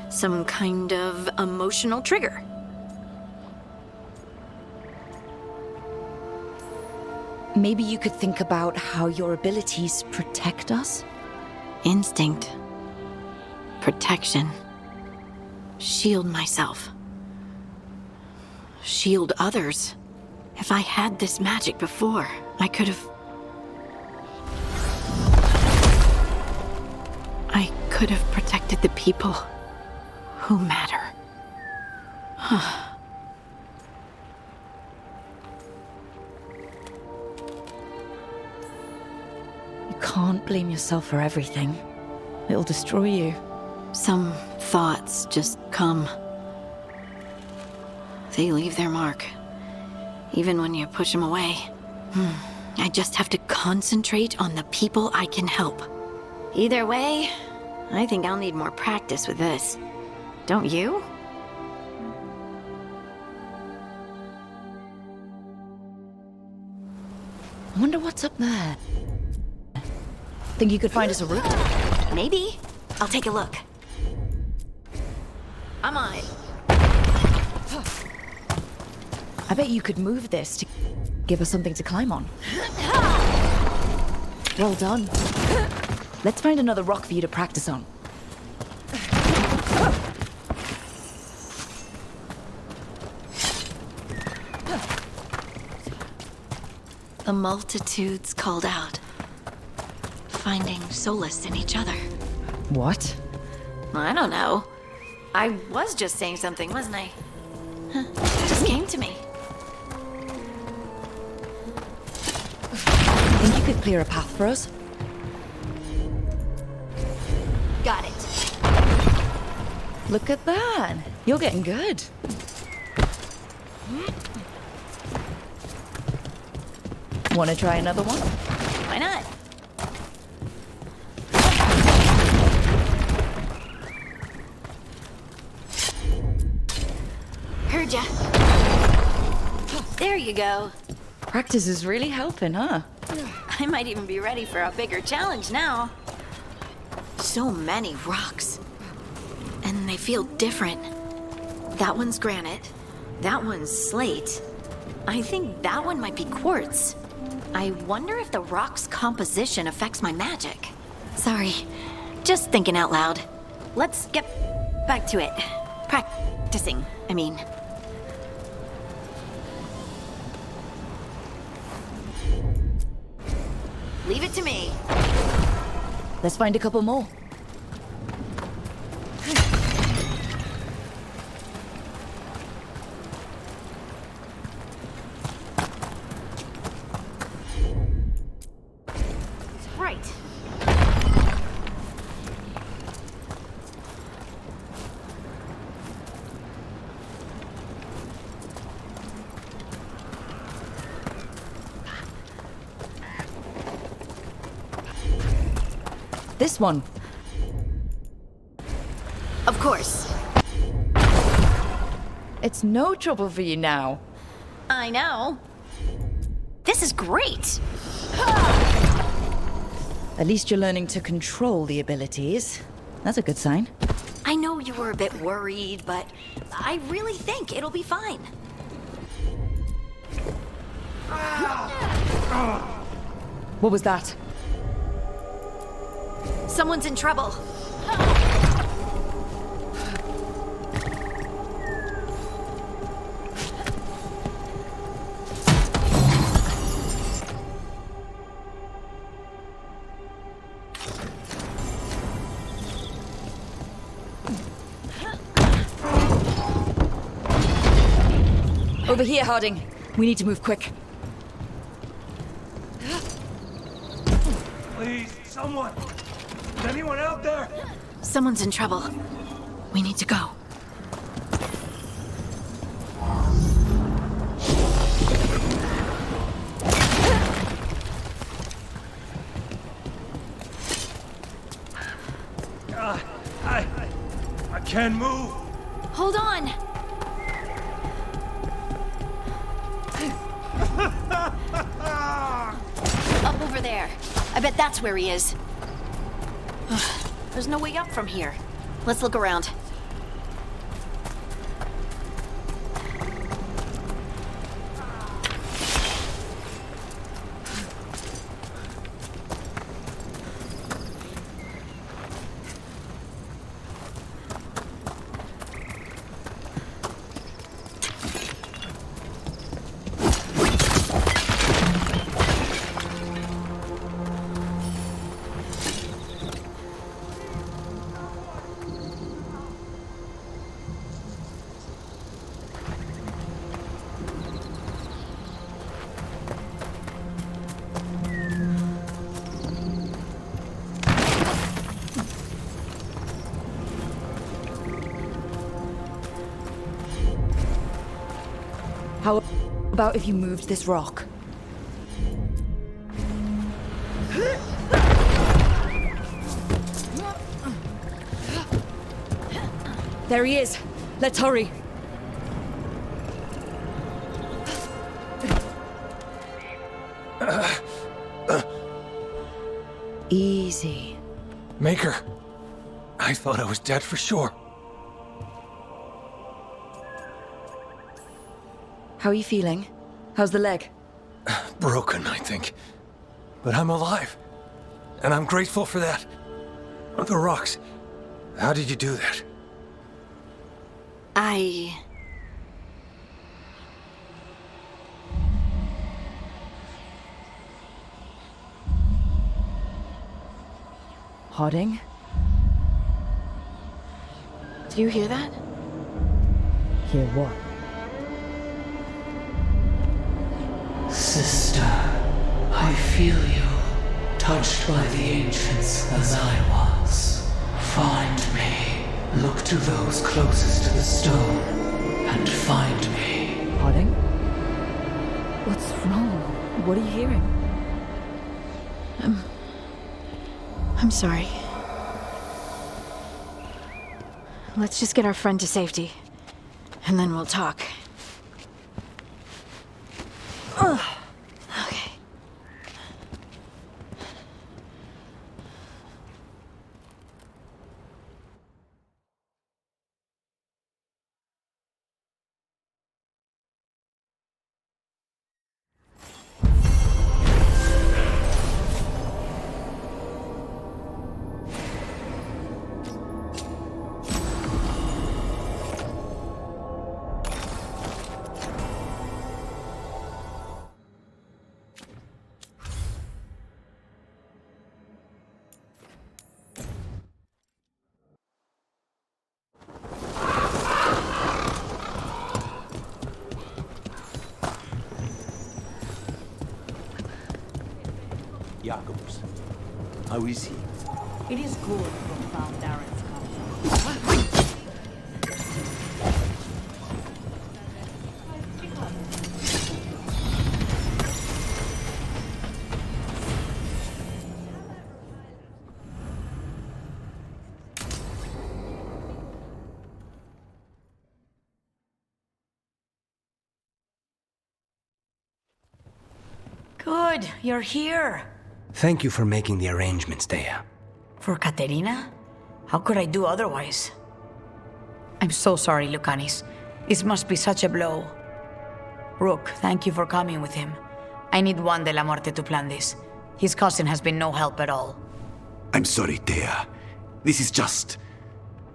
Some kind of emotional trigger. Maybe you could think about how your abilities protect us? Instinct. Protection. Shield myself. Shield others. If I had this magic before, I could have... I could have protected the people who matter. You can't blame yourself for everything. It'll destroy you. Some thoughts just come. They leave their mark. Even when you push them away. I just have to concentrate on the people I can help. Either way, I think I'll need more practice with this. Don't you? I wonder what's up there. Think you could find us a route? Maybe. I'll take a look. I'm on it. I bet you could move this to give us something to climb on. Well done. Let's find another rock for you to practice on. The multitudes called out, finding solace in each other. What? I don't know. I was just saying something, wasn't I? It just came to me. Think you could clear a path for us? Got it. Look at that. You're getting good. Want to try another one? Why not? Heard ya. There you go. Practice is really helping, huh? I might even be ready for a bigger challenge now. So many rocks. And they feel different. That one's granite. That one's slate. I think that one might be quartz. I wonder if the rock's composition affects my magic. Sorry, just thinking out loud. Let's get back to it. Practicing, I mean. Leave it to me. Let's find a couple more. Right. This one. Of course. It's no trouble for you now. I know. This is great. At least you're learning to control the abilities. That's a good sign. I know you were a bit worried, but I really think it'll be fine. What was that? Someone's in trouble. Over here, Harding. We need to move quick. Please, someone! Is anyone out there? Someone's in trouble. We need to go. I can't move. Hold on! Up over there. I bet that's where he is. There's no way up from here. Let's look around. How about if you moved this rock? There he is. Let's hurry. Easy. Maker, I thought I was dead for sure. How are you feeling? How's the leg? Broken, I think. But I'm alive. And I'm grateful for that. The rocks. How did you do that? Harding? Do you hear that? Hear what? Sister, I feel you, touched by the ancients as I was. Find me. Look to those closest to the stone, and find me. Harding? What's wrong? What are you hearing? I'm sorry. Let's just get our friend to safety, and then we'll talk. Okay. Jakobs. How is he? It is good from Found Darren's come. Good, you're here. Thank you for making the arrangements, Thea. For Katerina? How could I do otherwise? I'm so sorry, Lucanis. This must be such a blow. Rook, thank you for coming with him. I need Juan de la Muerte to plan this. His cousin has been no help at all. I'm sorry, Thea. This is just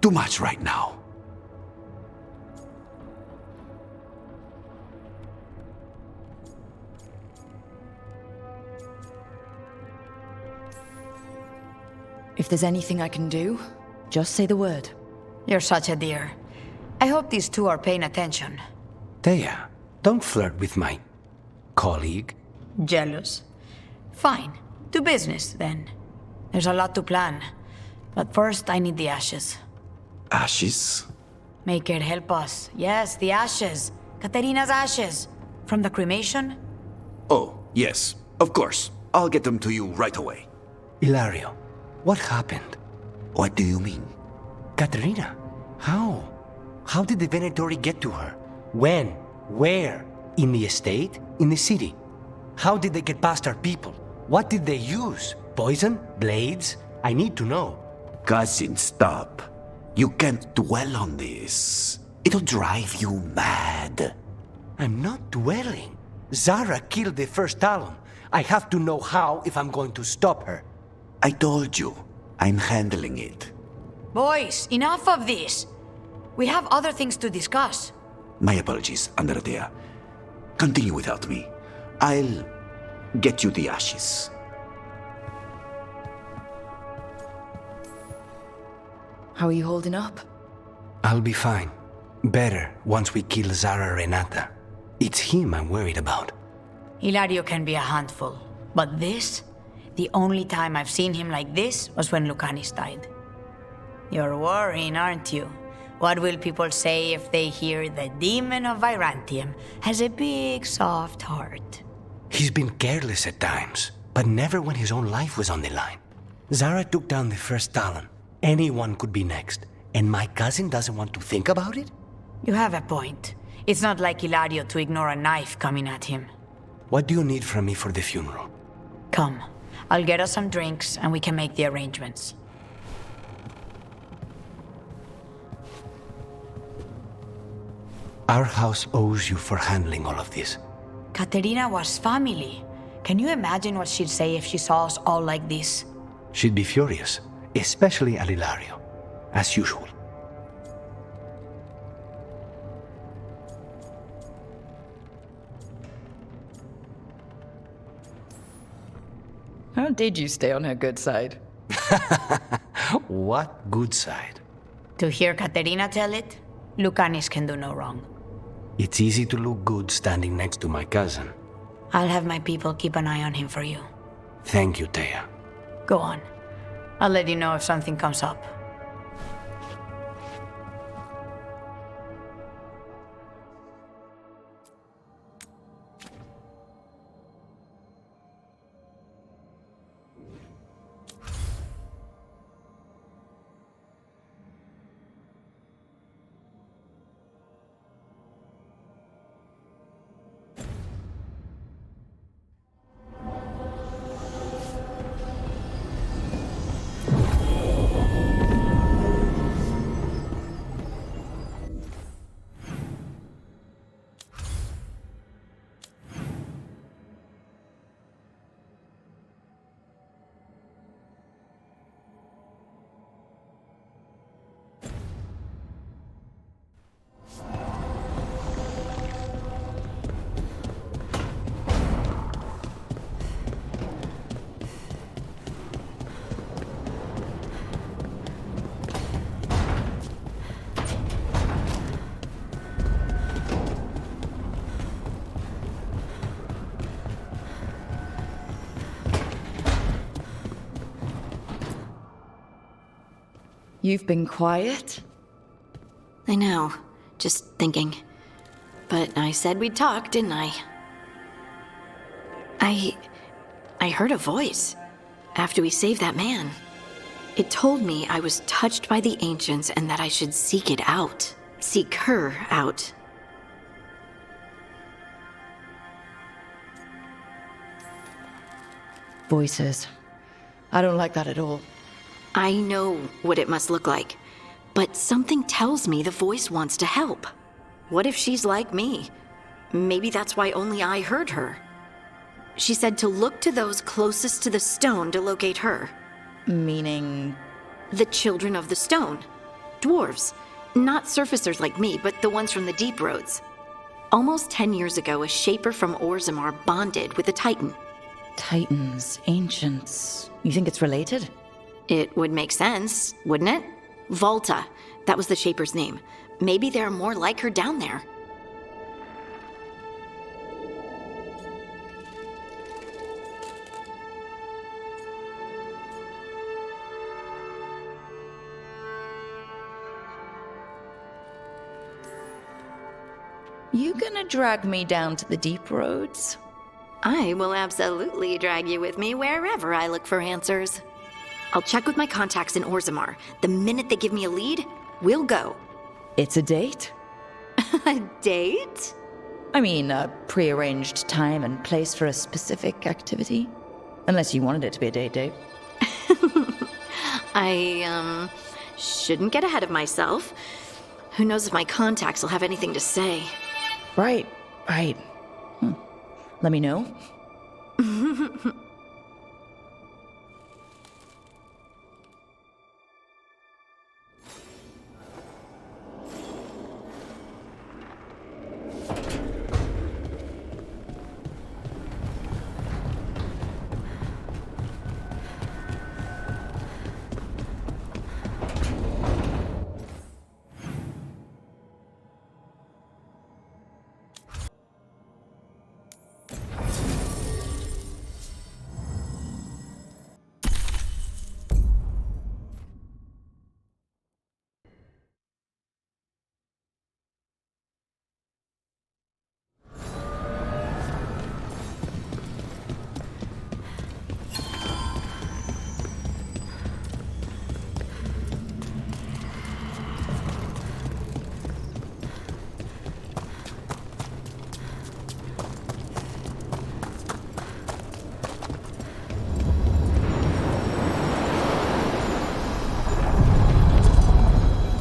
too much right now. If there's anything I can do, just say the word. You're such a dear. I hope these two are paying attention. Thea, Don't flirt with my colleague. Jealous? Fine. To business, then. There's a lot to plan. But first, I need the ashes. Ashes? Maker, help us. Yes, the ashes. Katerina's ashes. From the cremation? Oh, yes, of course. I'll get them to you right away. Ilario, what happened? What do you mean? Katerina, how? How did the Venatori get to her? When? Where? In the estate? In the city? How did they get past our people? What did they use? Poison? Blades? I need to know. Cousin, stop. You can't dwell on this. It'll drive you mad. I'm not dwelling. Zara killed the first Talon. I have to know how if I'm going to stop her. I told you, I'm handling it. Boys, enough of this. We have other things to discuss. My apologies, Andradea. Continue without me. I'll get you the ashes. How are you holding up? I'll be fine. Better once we kill Zara Renata. It's him I'm worried about. Hilario can be a handful, but this? The only time I've seen him like this was when Lucanis died. You're worrying, aren't you? What will people say if they hear the demon of Virantium has a big, soft heart? He's been careless at times, but never when his own life was on the line. Zara took down the first Talon. Anyone could be next, and my cousin doesn't want to think about it? You have a point. It's not like Hilario to ignore a knife coming at him. What do you need from me for the funeral? Come. I'll get us some drinks and we can make the arrangements. Our house owes you for handling all of this. Katerina was family. Can you imagine what she'd say if she saw us all like this? She'd be furious, especially at Hilario, as usual. How did you stay on her good side? What good side? To hear Katerina tell it, Lucanis can do no wrong. It's easy to look good standing next to my cousin. I'll have my people keep an eye on him for you. Thank you, Thea. Go on. I'll let you know if something comes up. You've been quiet? I know. Just thinking. But I said we'd talk, didn't I? I heard a voice after we saved that man. It told me I was touched by the ancients and that I should seek it out. Seek her out. Voices. I don't like that at all. I know what it must look like, but something tells me the voice wants to help. What if she's like me? Maybe that's why only I heard her. She said to look to those closest to the stone to locate her. Meaning? The children of the stone. Dwarves. Not surfacers like me, but the ones from the deep roads. Almost 10 years ago, a shaper from Orzammar bonded with a titan. Titans, ancients. You think it's related? It would make sense, wouldn't it? Volta. That was the shaper's name. Maybe there are more like her down there. You gonna drag me down to the deep roads? I will absolutely drag you with me wherever I look for answers. I'll check with my contacts in Orzammar. The minute they give me a lead, we'll go. It's a date? A date? I mean, a prearranged time and place for a specific activity. Unless you wanted it to be a date. I, shouldn't get ahead of myself. Who knows if my contacts will have anything to say. Right. Let me know.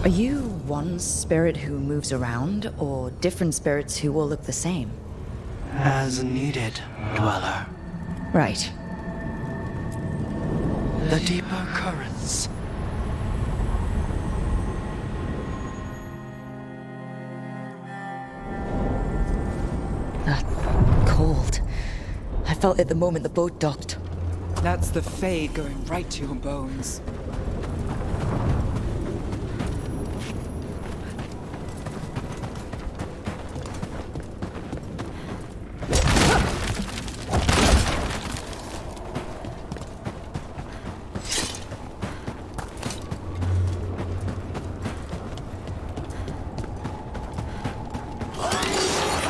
Are you one spirit who moves around, or different spirits who all look the same? As needed, Dweller. Right. The deeper currents. That cold. I felt it the moment the boat docked. That's the Fade going right to your bones.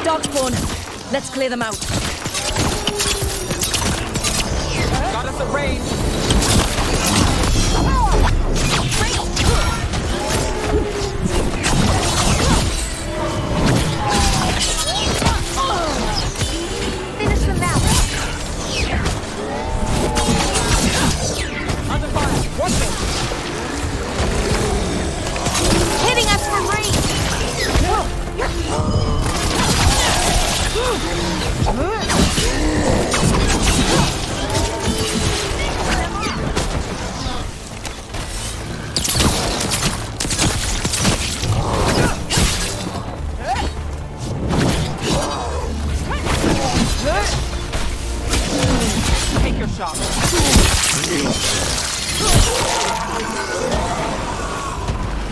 Darkspawn! Let's clear them out. Got us at range. Finish them out. Under fire. Watch it. Hitting us from range. Take your shot.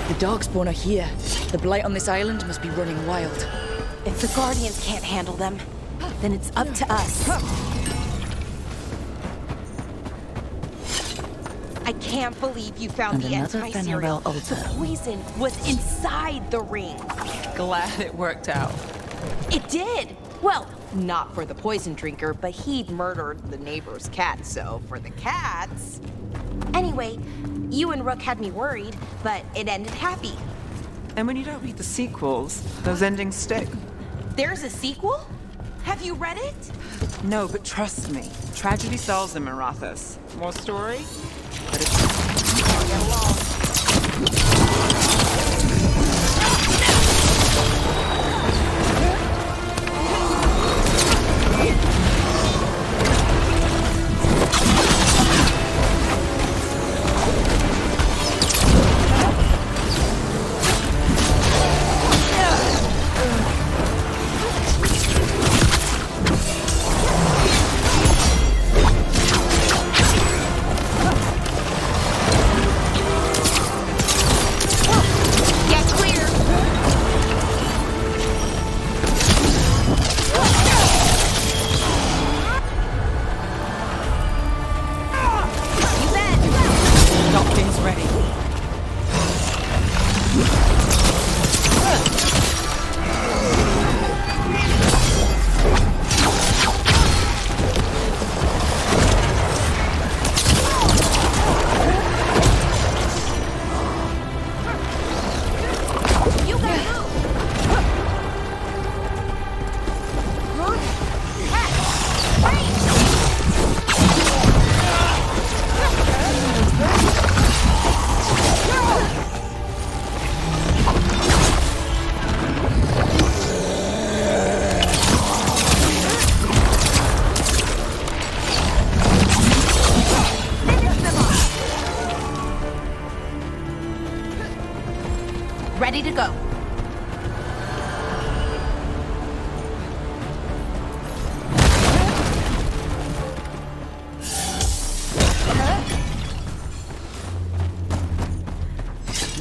The Darkspawn are here. The blight on this island must be running wild. If the Guardians can't handle them, then it's up to us. I can't believe you found And the another anti-serial. Venerable altar. The poison was inside the ring. Glad it worked out. It did. Well, not for the poison drinker, but he'd murdered the neighbor's cat, so for the cats. Anyway, you and Rook had me worried, but it ended happy. And when you don't read the sequels, those endings stick. There's a sequel? Have you read it? No, but trust me. Tragedy sells in Marathas. More story? But it's... Get along.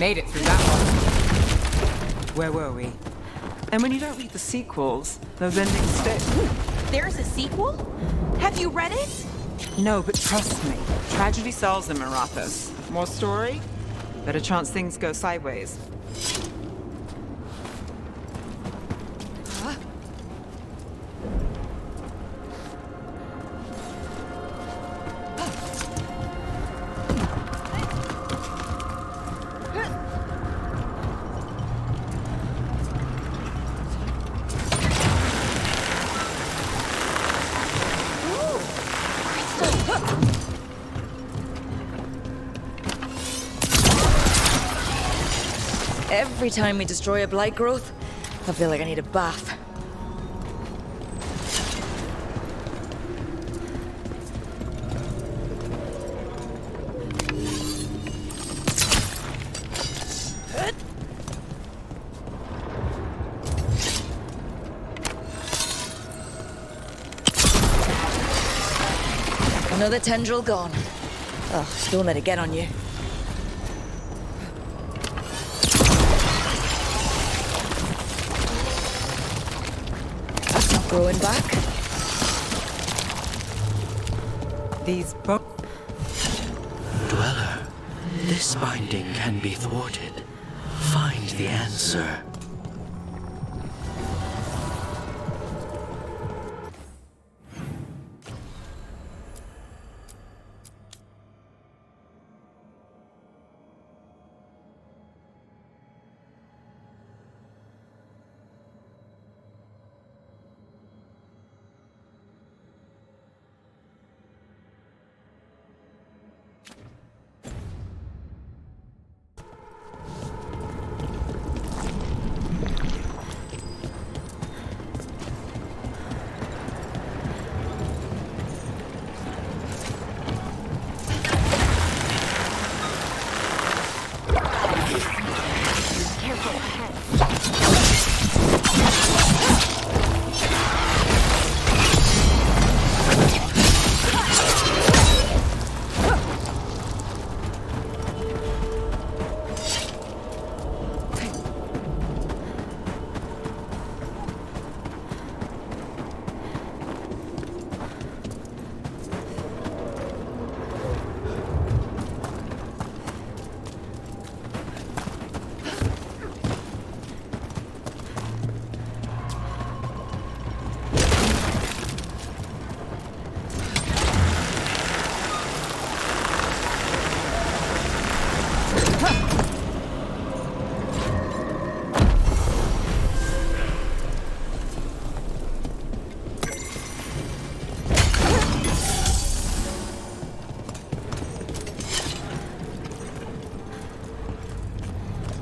Made it through that one. Where were we? And when you don't read the sequels, those endings stick. There's a sequel? Have you read it? No, but trust me. Tragedy sells in Marathas. More story? Better chance things go sideways. Every time we destroy a blight growth, I feel like I need a bath. Another tendril gone. Oh, don't let it get on you. Growing back. These Dweller, this binding can be thwarted. Find the answer.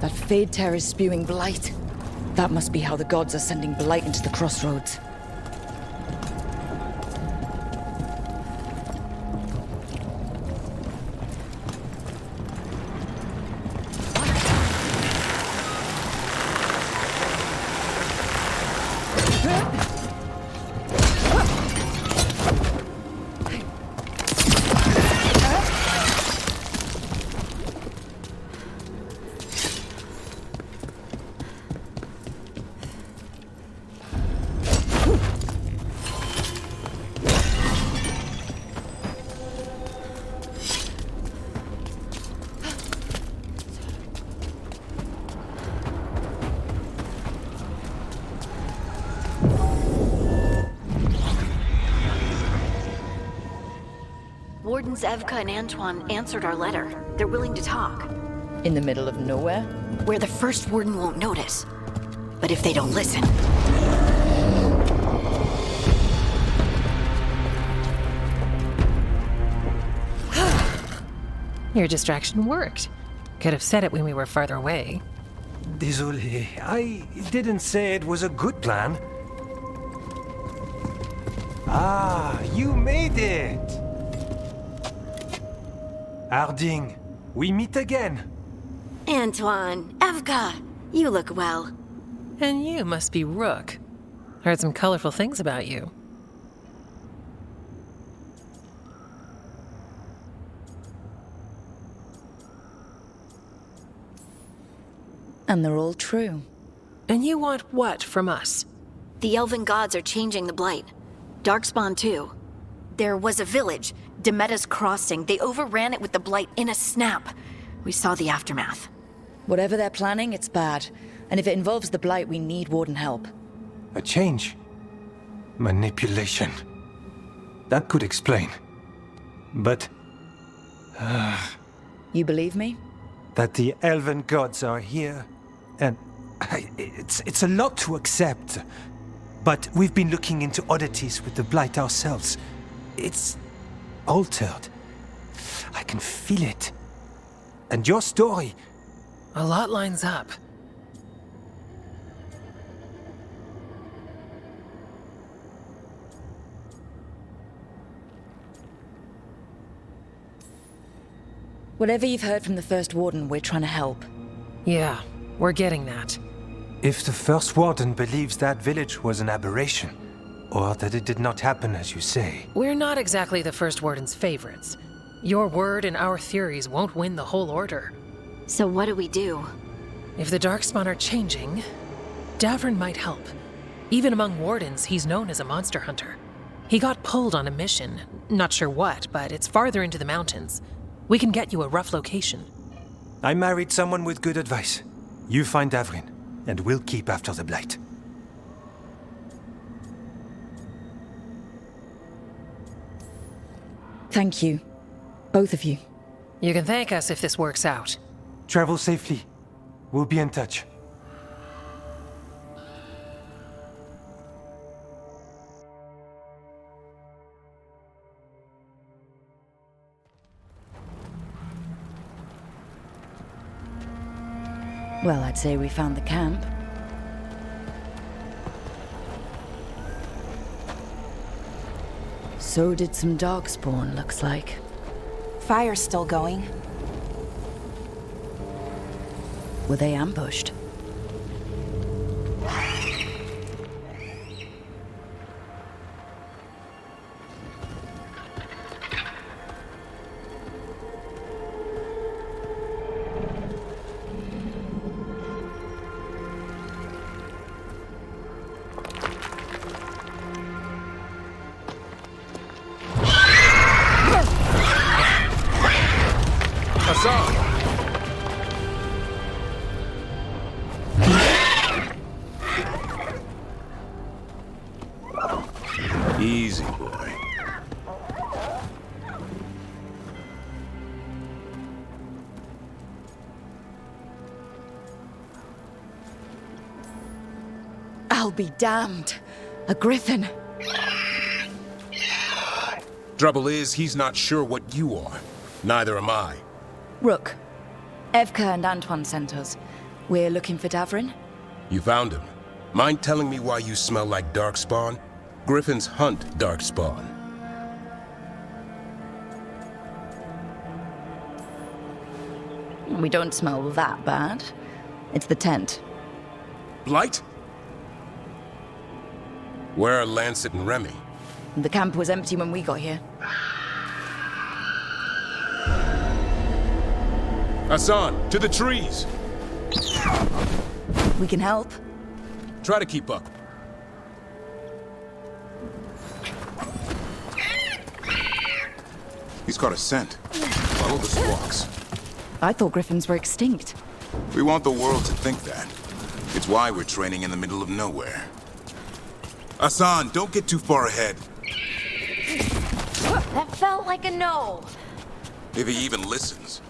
That Fade Tear is spewing blight. That must be how the gods are sending blight into the crossroads. Wardens Evka and Antoine answered our letter. They're willing to talk. In the middle of nowhere? Where the first warden won't notice. But if they don't listen... Your distraction worked. Could have said it when we were farther away. Désolé, I didn't say it was a good plan. Ah, you made it! Harding, we meet again. Antoine, Evka, you look well. And you must be Rook. Heard some colorful things about you. And they're all true. And you want what from us? The elven gods are changing the Blight. Darkspawn too. There was a village, Demeda's Crossing. They overran it with the Blight in a snap. We saw the aftermath. Whatever they're planning, it's bad. And if it involves the Blight, we need Warden help. A change. Manipulation. That could explain. But... You believe me? that the elven gods are here, and it's a lot to accept. But we've been looking into oddities with the Blight ourselves. It's altered. I can feel it. And your story... A lot lines up. Whatever you've heard from the First Warden, we're trying to help. Yeah, we're getting that. If the First Warden believes that village was an aberration, or that it did not happen as you say... We're not exactly the First Warden's favorites. Your word and our theories won't win the whole order. So what do we do? If the Darkspawn are changing, Davrin might help. Even among Wardens, he's known as a monster hunter. He got pulled on a mission. Not sure what, but it's farther into the mountains. We can get you a rough location. I married someone with good advice. You find Davrin, and we'll keep after the Blight. Thank you. Both of you. You can thank us if this works out. Travel safely. We'll be in touch. Well, I'd say we found the camp. So did some Darkspawn, looks like. Fire's still going. Were they ambushed? Easy, boy. I'll be damned. A griffin. Trouble is, he's not sure what you are. Neither am I. Rook. Evka and Antoine sent us. We're looking for Davrin. You found him. Mind telling me why you smell like Darkspawn? Griffins hunt Darkspawn. We don't smell that bad. It's the tent. Blight? Where are Lancet and Remy? The camp was empty when we got here. Hassan, to the trees! We can help. Try to keep up. He's caught a scent. Follow the squawks. I thought griffins were extinct. We want the world to think that. It's why we're training in the middle of nowhere. Hassan, don't get too far ahead. That felt like a no. If he even listens,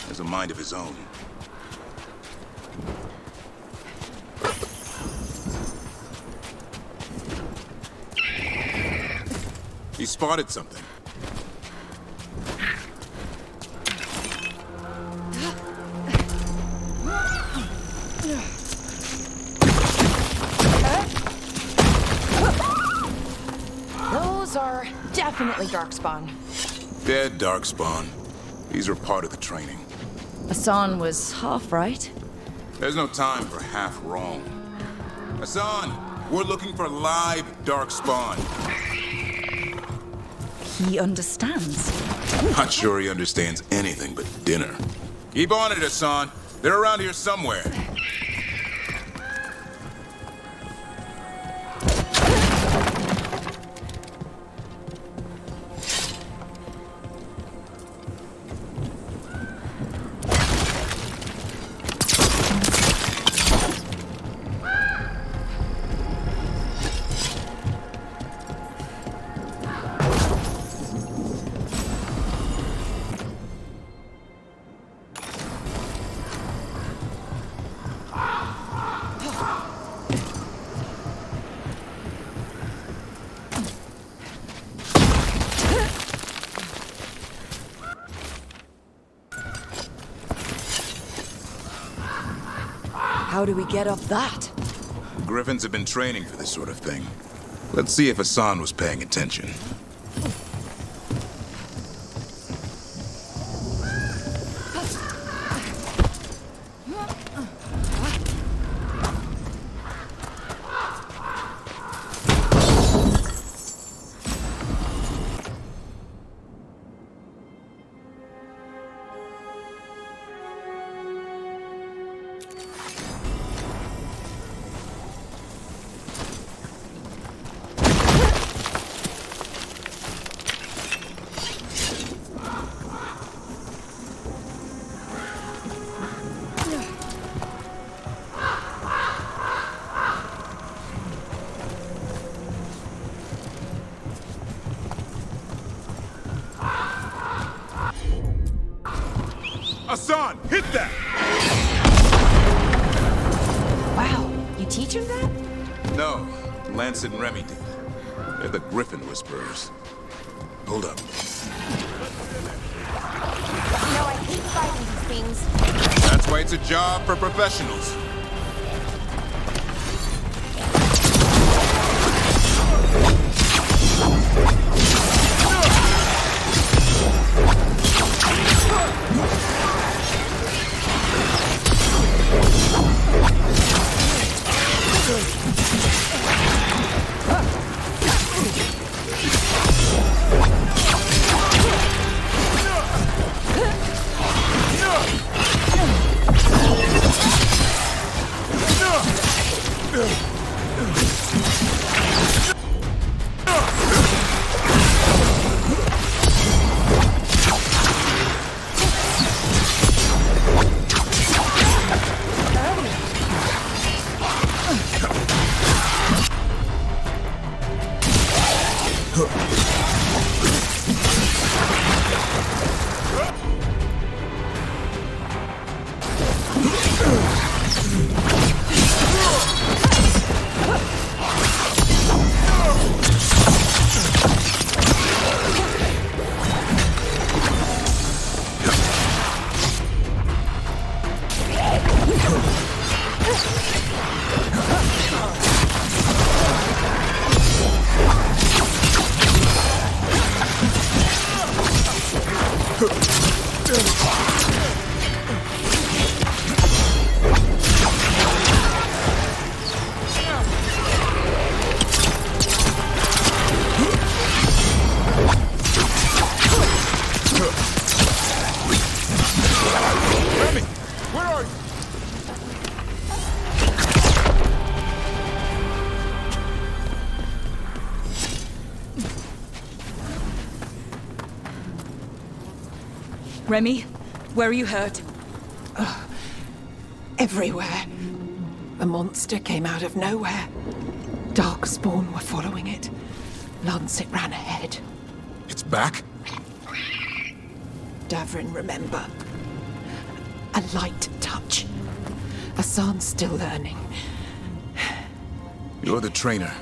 has a mind of his own. He spotted something. Those are definitely Darkspawn. Dead Darkspawn. These are part of the training. Hassan was half right. There's no time for half wrong. Hassan, we're looking for live Darkspawn. He understands. Not sure he understands anything but dinner. Keep on it, Hassan. They're around here somewhere. How do we get up that? Griffins have been training for this sort of thing. Let's see if Hassan was paying attention. Hassan, hit that! Wow, you teach him that? No, Lance and Remy did. They're the Griffin Whisperers. Hold up. You know, I hate fighting these things. That's why it's a job for professionals. Remy, where are you hurt? Everywhere. A monster came out of nowhere. Darkspawn were following it. Lancet ran ahead. It's back? Davrin, remember. A light touch. Hassan's still learning. You're the trainer.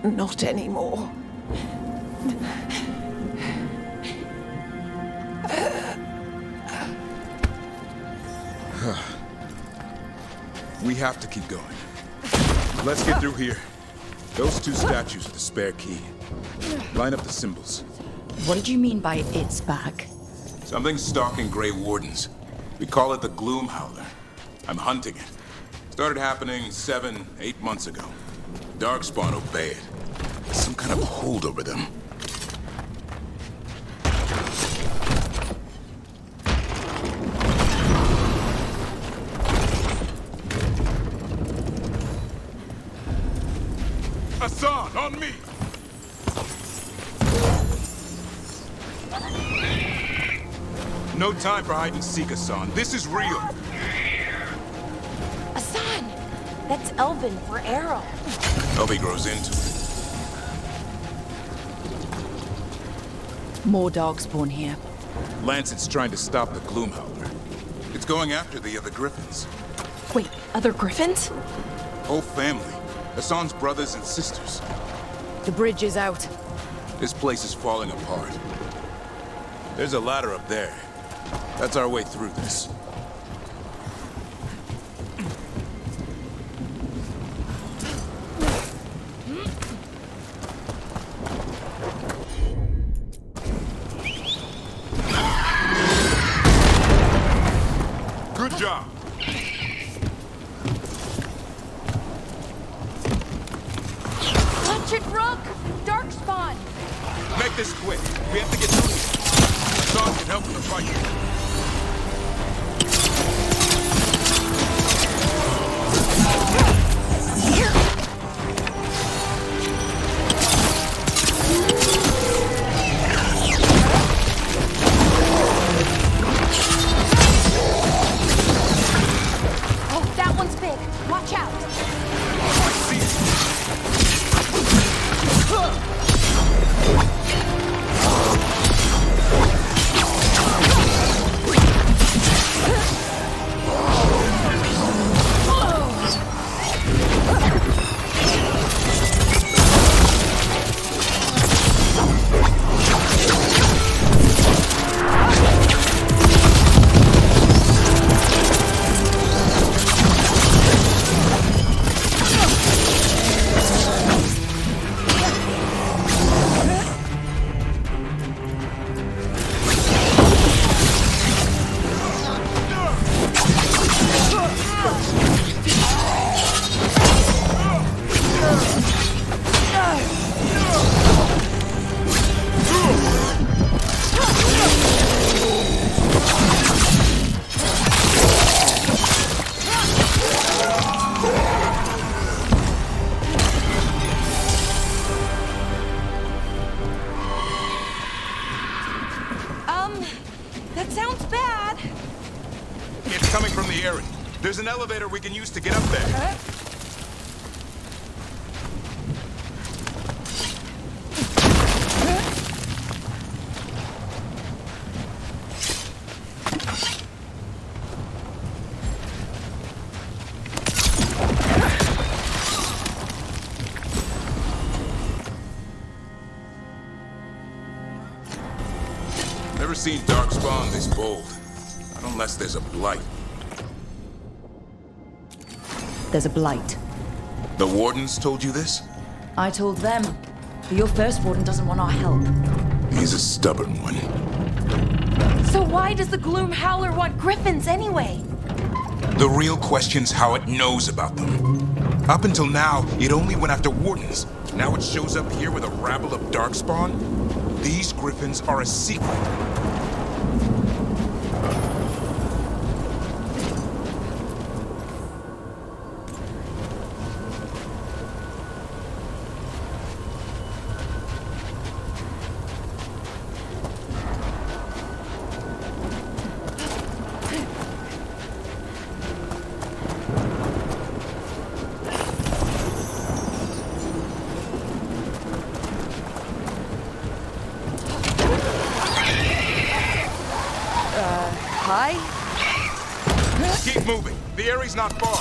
Not anymore. We have to keep going. Let's get through here. Those two statues are the spare key. Line up the symbols. What did you mean by it's back? Something's stalking Grey Wardens. We call it the Gloom Howler. I'm hunting it. Started happening 7, 8 months ago. Darkspawn obey it. There's some kind of hold over them. Hassan, on me! No time for hide and seek, Hassan. This is real. Hassan! That's Elven for arrow. Elby grows into it. More Darkspawn here. Lancet's trying to stop the Gloom Howler. It's going after the other Griffins. Wait, other Griffins? Whole family. Hassan's brothers and sisters. The bridge is out. This place is falling apart. There's a ladder up there. That's our way through this. Watch it, Rook! Darkspawn! Make this quick. We have to get through here. Sean can help with the fight. Oh, that one's big. Watch out. That sounds bad. It's coming from the area. There's an elevator we can use to get up there. Never seen Darkspawn this bold. Not unless there's a blight. There's a blight. The Wardens told you this? I told them. But your first warden doesn't want our help. He's a stubborn one. So why does the Gloom Howler want griffins anyway? The real question's how it knows about them. Up until now, it only went after Wardens. Now it shows up here with a rabble of Darkspawn? These griffins are a secret. Hi? Keep moving. The area's not far.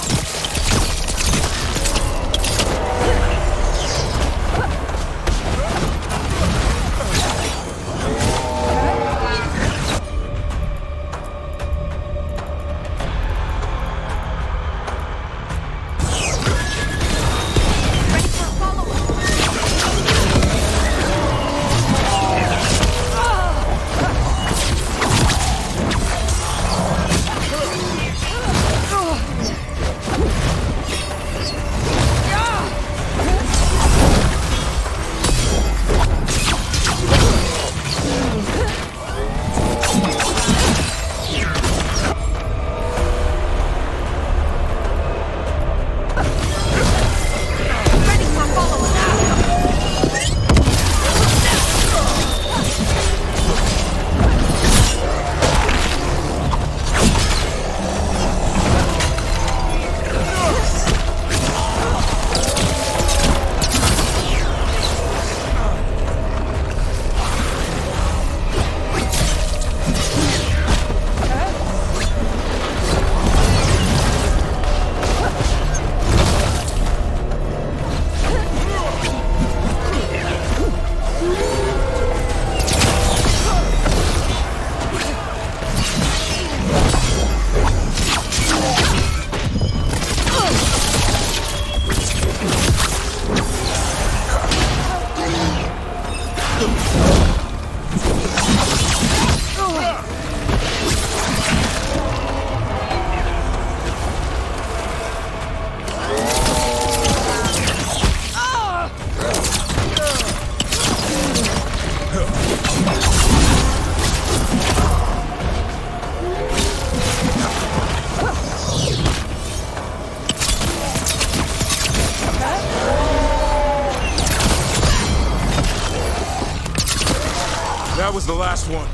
That was the last one.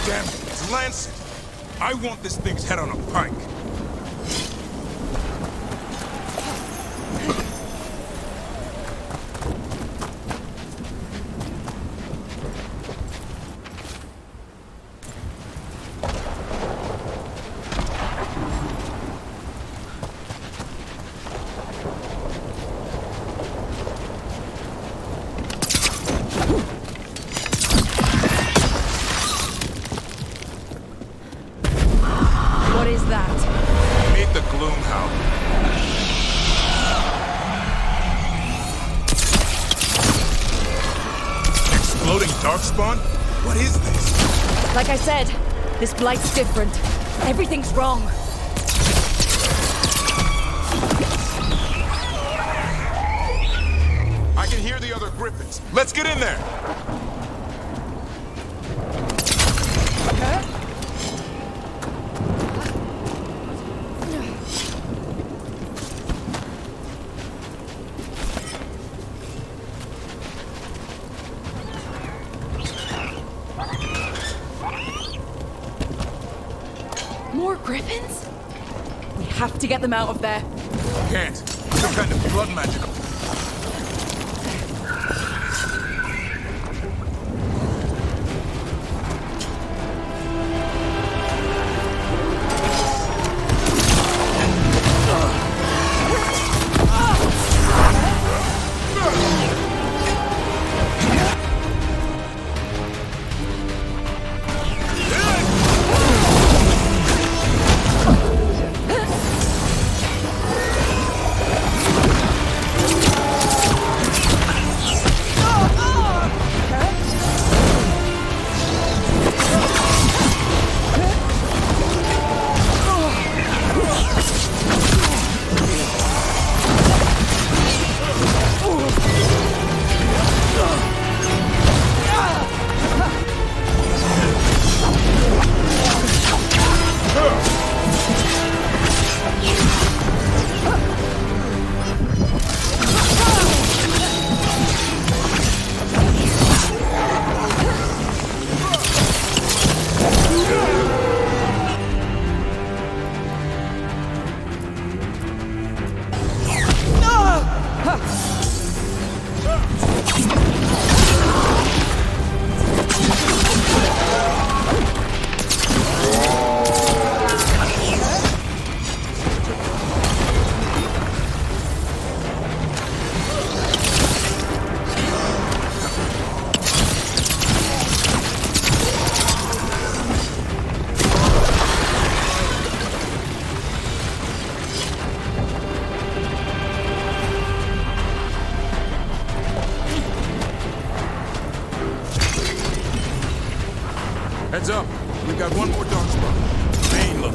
Damn it, it's Lancet. I want this thing's head on a pike. What is that? Meet the Gloomhowler. Exploding darkspawn? What is this? Like I said, this blight's different. Everything's wrong. I can hear the other griffins. Let's get in there. More griffins? We have to get them out of there. Can't. Some kind of blood magic. Heads up. We've got one more dark spot. Main look.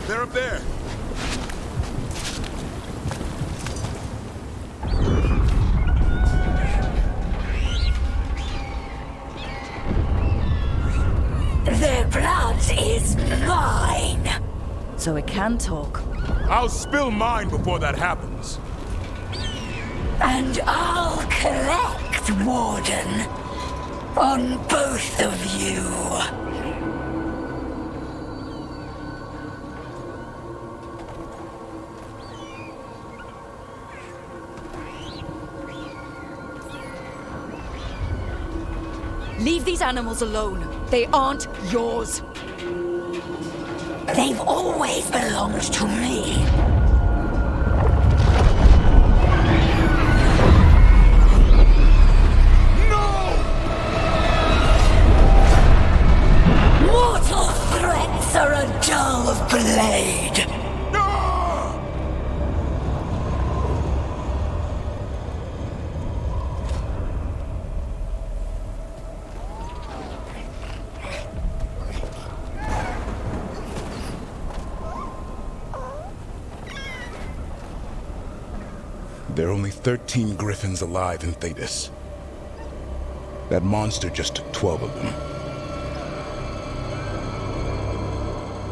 They're up there. so it can talk. I'll spill mine before that happens. And I'll collect, Warden, on both of you. Leave these animals alone. They aren't yours. They've always belonged to me. Mortal threats are a dull blade. There are only 13 griffins alive in Thedas. That monster just took 12 of them.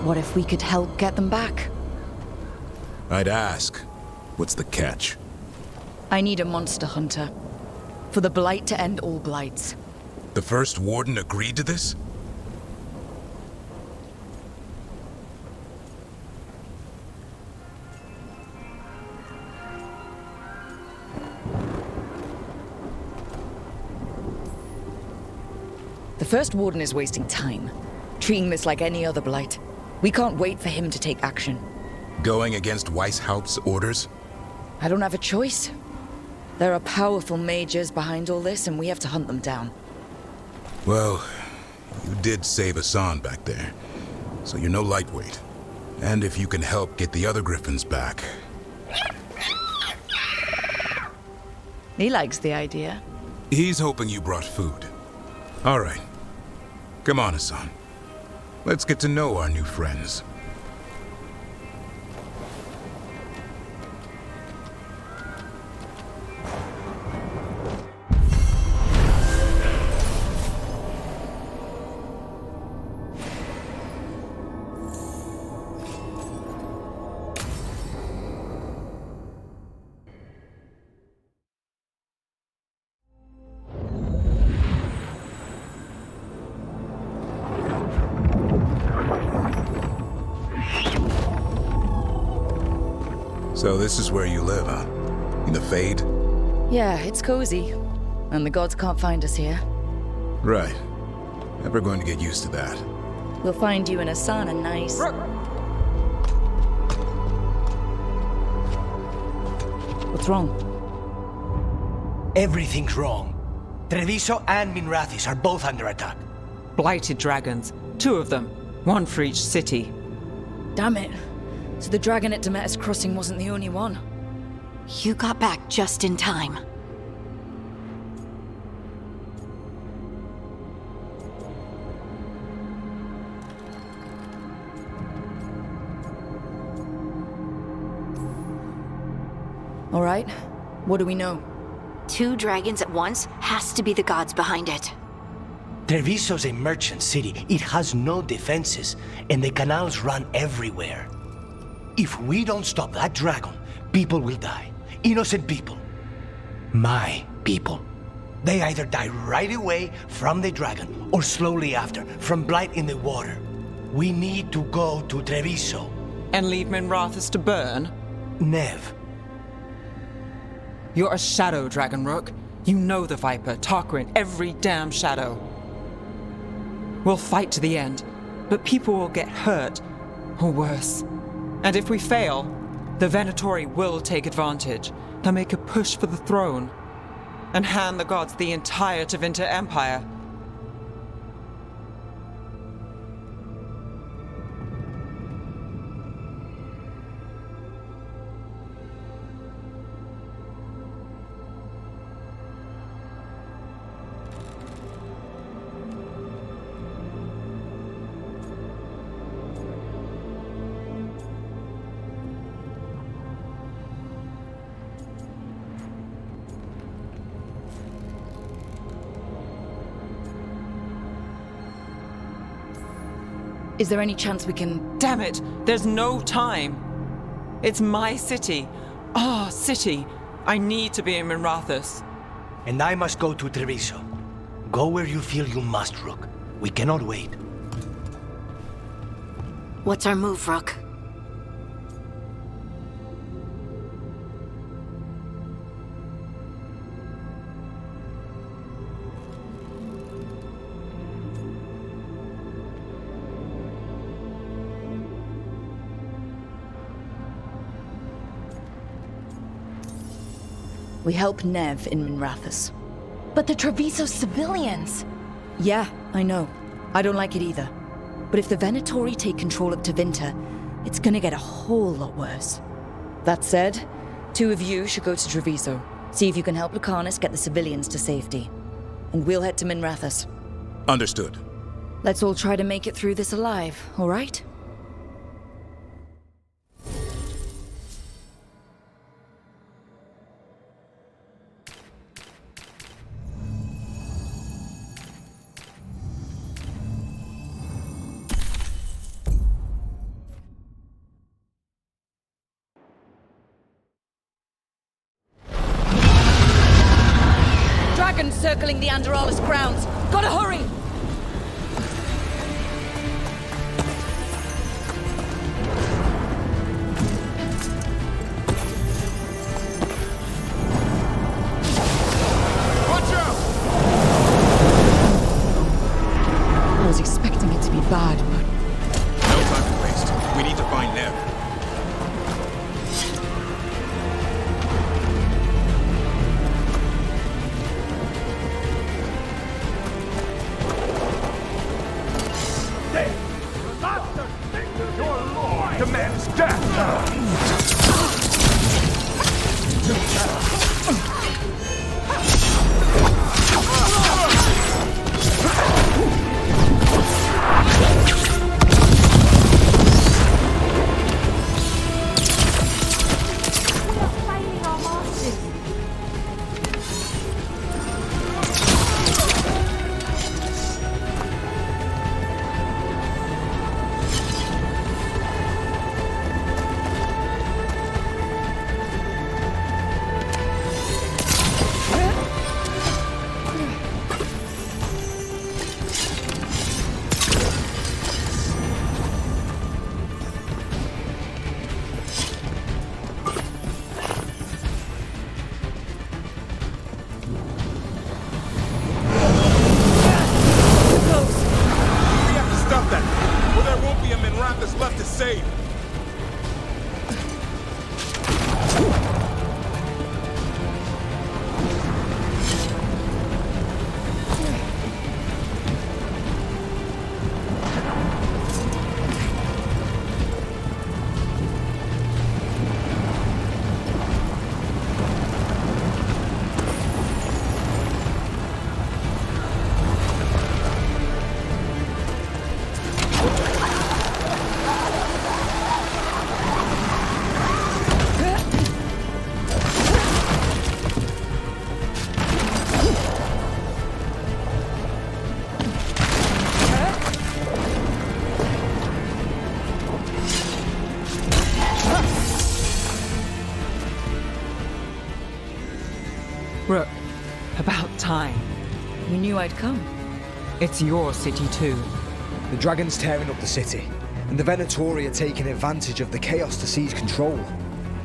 What if we could help get them back? I'd ask, what's the catch? I need a monster hunter. For the Blight to end all blights. The first warden agreed to this? The First Warden is wasting time, treating this like any other blight. We can't wait for him to take action. Going against Weishaupt's orders? I don't have a choice. There are powerful mages behind all this, and we have to hunt them down. Well, you did save Hassan back there, so you're no lightweight. And if you can help get the other griffins back... He likes the idea. He's hoping you brought food. All right. Come on, Hassan. Let's get to know our new friends. So this is where you live, huh? In the Fade? Yeah, it's cozy. And the gods can't find us here. Right. Never going to get used to that. We'll find you in Hassan a nice... What's wrong? Everything's wrong. Treviso and Minrathis are both under attack. Blighted dragons. 2 of them. 1 for each city. Damn it. So the dragon at Demeter's Crossing wasn't the only one. You got back just in time. All right. What do we know? 2 dragons at once has to be the gods behind it. Treviso's a merchant city. It has no defenses, and the canals run everywhere. If we don't stop that dragon, people will die. Innocent people. My people. They either die right away from the dragon, or slowly after, from blight in the water. We need to go to Treviso. And leave Minrathis to burn? Nev. You're a shadow dragon, Rook. You know the Viper, Tarquin, every damn shadow. We'll fight to the end, but people will get hurt, or worse. And if we fail, the Venatori will take advantage. They'll make a push for the throne, and hand the gods the entire Tevinter Empire. Is there any chance we can... Damn it! There's no time! It's my city. Our city. I need to be in Minrathous. And I must go to Treviso. Go where you feel you must, Rook. We cannot wait. What's our move, Rook? We help Nev in Minrathous. But the Treviso civilians... Yeah, I know. I don't like it either. But if the Venatori take control of Tevinter, it's gonna get a whole lot worse. That said, 2 of you should go to Treviso. See if you can help Lucanus get the civilians to safety. And we'll head to Minrathous. Understood. Let's all try to make it through this alive, all right? Dragons circling the Anderalis grounds. Gotta hurry! Watch out! I was expecting it to be bad, but... No time to waste. We need to find Nev. Your lord demands death! Left to save. Rook, about time. You knew I'd come. It's your city too. The Dragon's tearing up the city, and the Venatori are taking advantage of the chaos to seize control.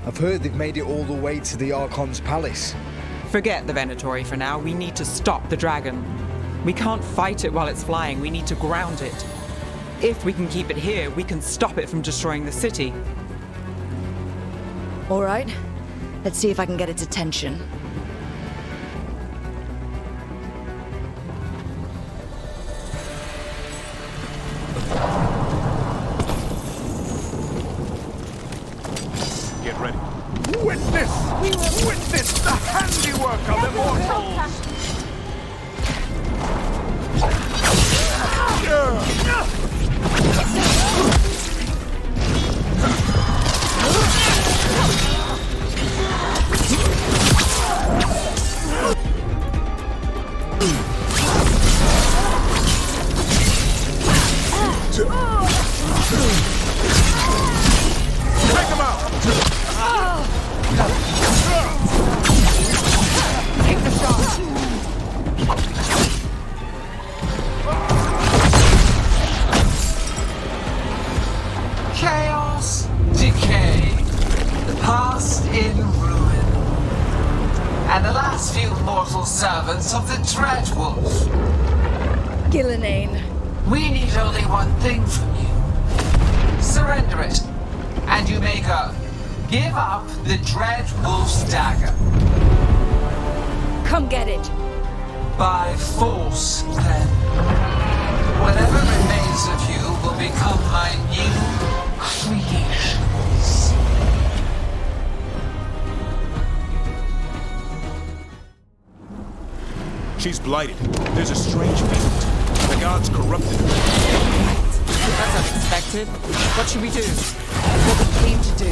I've heard they've made it all the way to the Archon's palace. Forget the Venatori for now. We need to stop the dragon. We can't fight it while it's flying. We need to ground it. If we can keep it here, we can stop it from destroying the city. All right. Let's see if I can get its attention. Get ready. Witness the handiwork of immortals! mortal servants of the Dreadwolf. Gillenane. We need only one thing from you. Surrender it, and you may go. Give up the Dreadwolf's dagger. Come get it. By force, then. Whatever remains of you will become my new creations. She's blighted. There's a strange mutant. The gods corrupted her. That's unexpected. What should we do? What we came to do.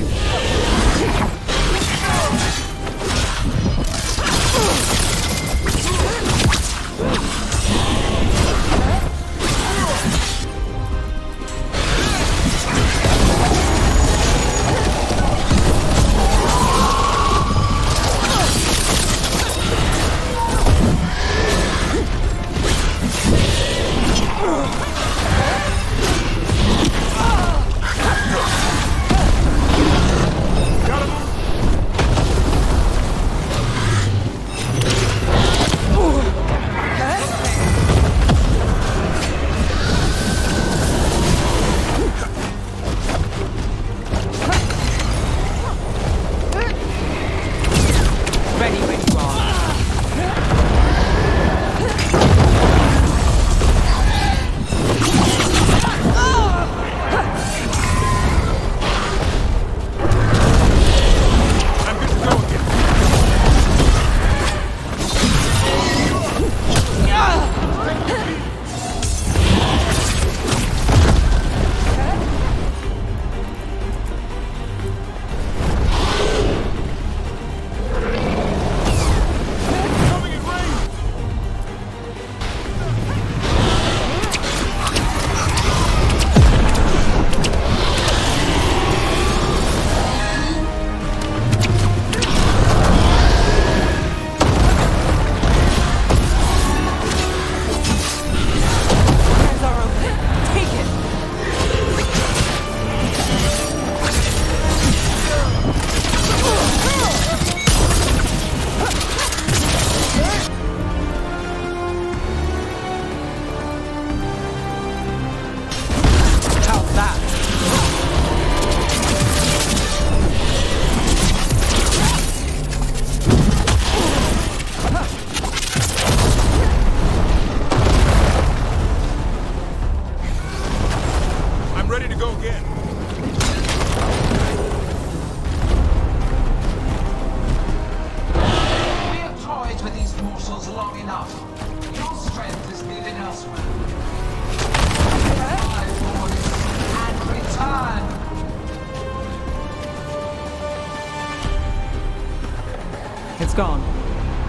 It's gone,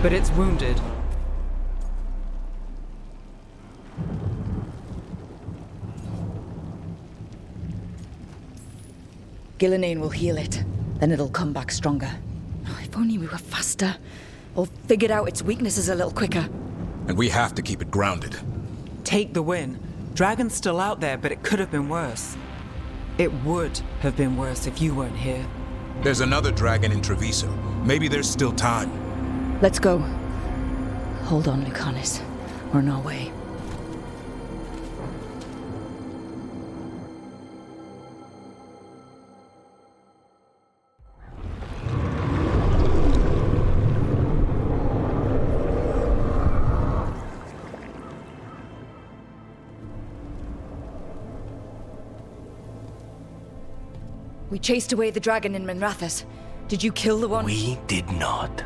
but it's wounded. Gillenane will heal it. Then it'll come back stronger. Oh, if only we were faster. Or figured out its weaknesses a little quicker. And we have to keep it grounded. Take the win. Dragon's still out there, but it could have been worse. It would have been worse if you weren't here. There's another dragon in Treviso. Maybe there's still time. Let's go. Hold on, Lucanis. We're on our way. We chased away the dragon in Minrathous. Did you kill the one? We did not.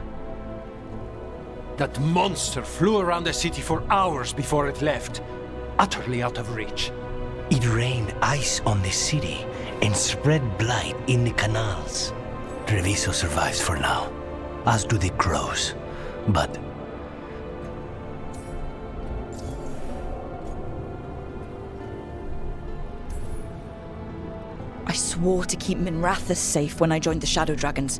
That monster flew around the city for hours before it left, utterly out of reach. It rained ice on the city and spread blight in the canals. Treviso survives for now, as do the crows. But I swore to keep Minrathous safe when I joined the Shadow Dragons.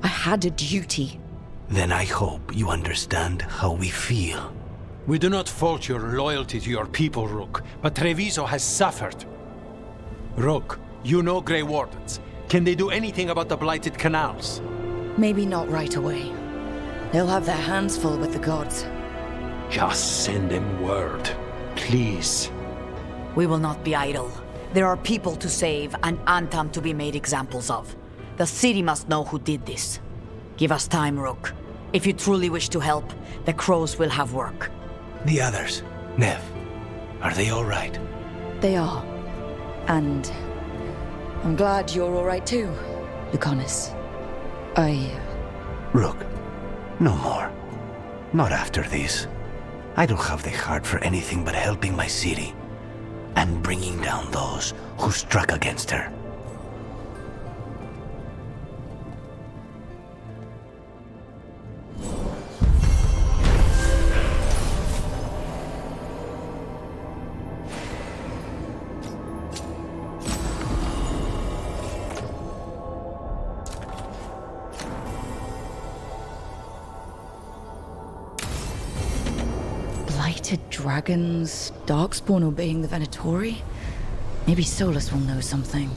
I had a duty. then I hope you understand how we feel. We do not fault your loyalty to your people, Rook, but Treviso has suffered. Rook, you know Grey Wardens. Can they do anything about the blighted canals? Maybe not right away. They'll have their hands full with the gods. Just send them word, please. We will not be idle. There are people to save and Antam to be made examples of. The city must know who did this. Give us time, Rook. If you truly wish to help, the crows will have work. The others, Nev, are they all right? They are. And I'm glad you're all right too, Lucanus. Rook, no more. Not after this. I don't have the heart for anything but helping my city and bringing down those who struck against her. Blighted dragons, Darkspawn obeying the Venatori? Maybe Solus will know something.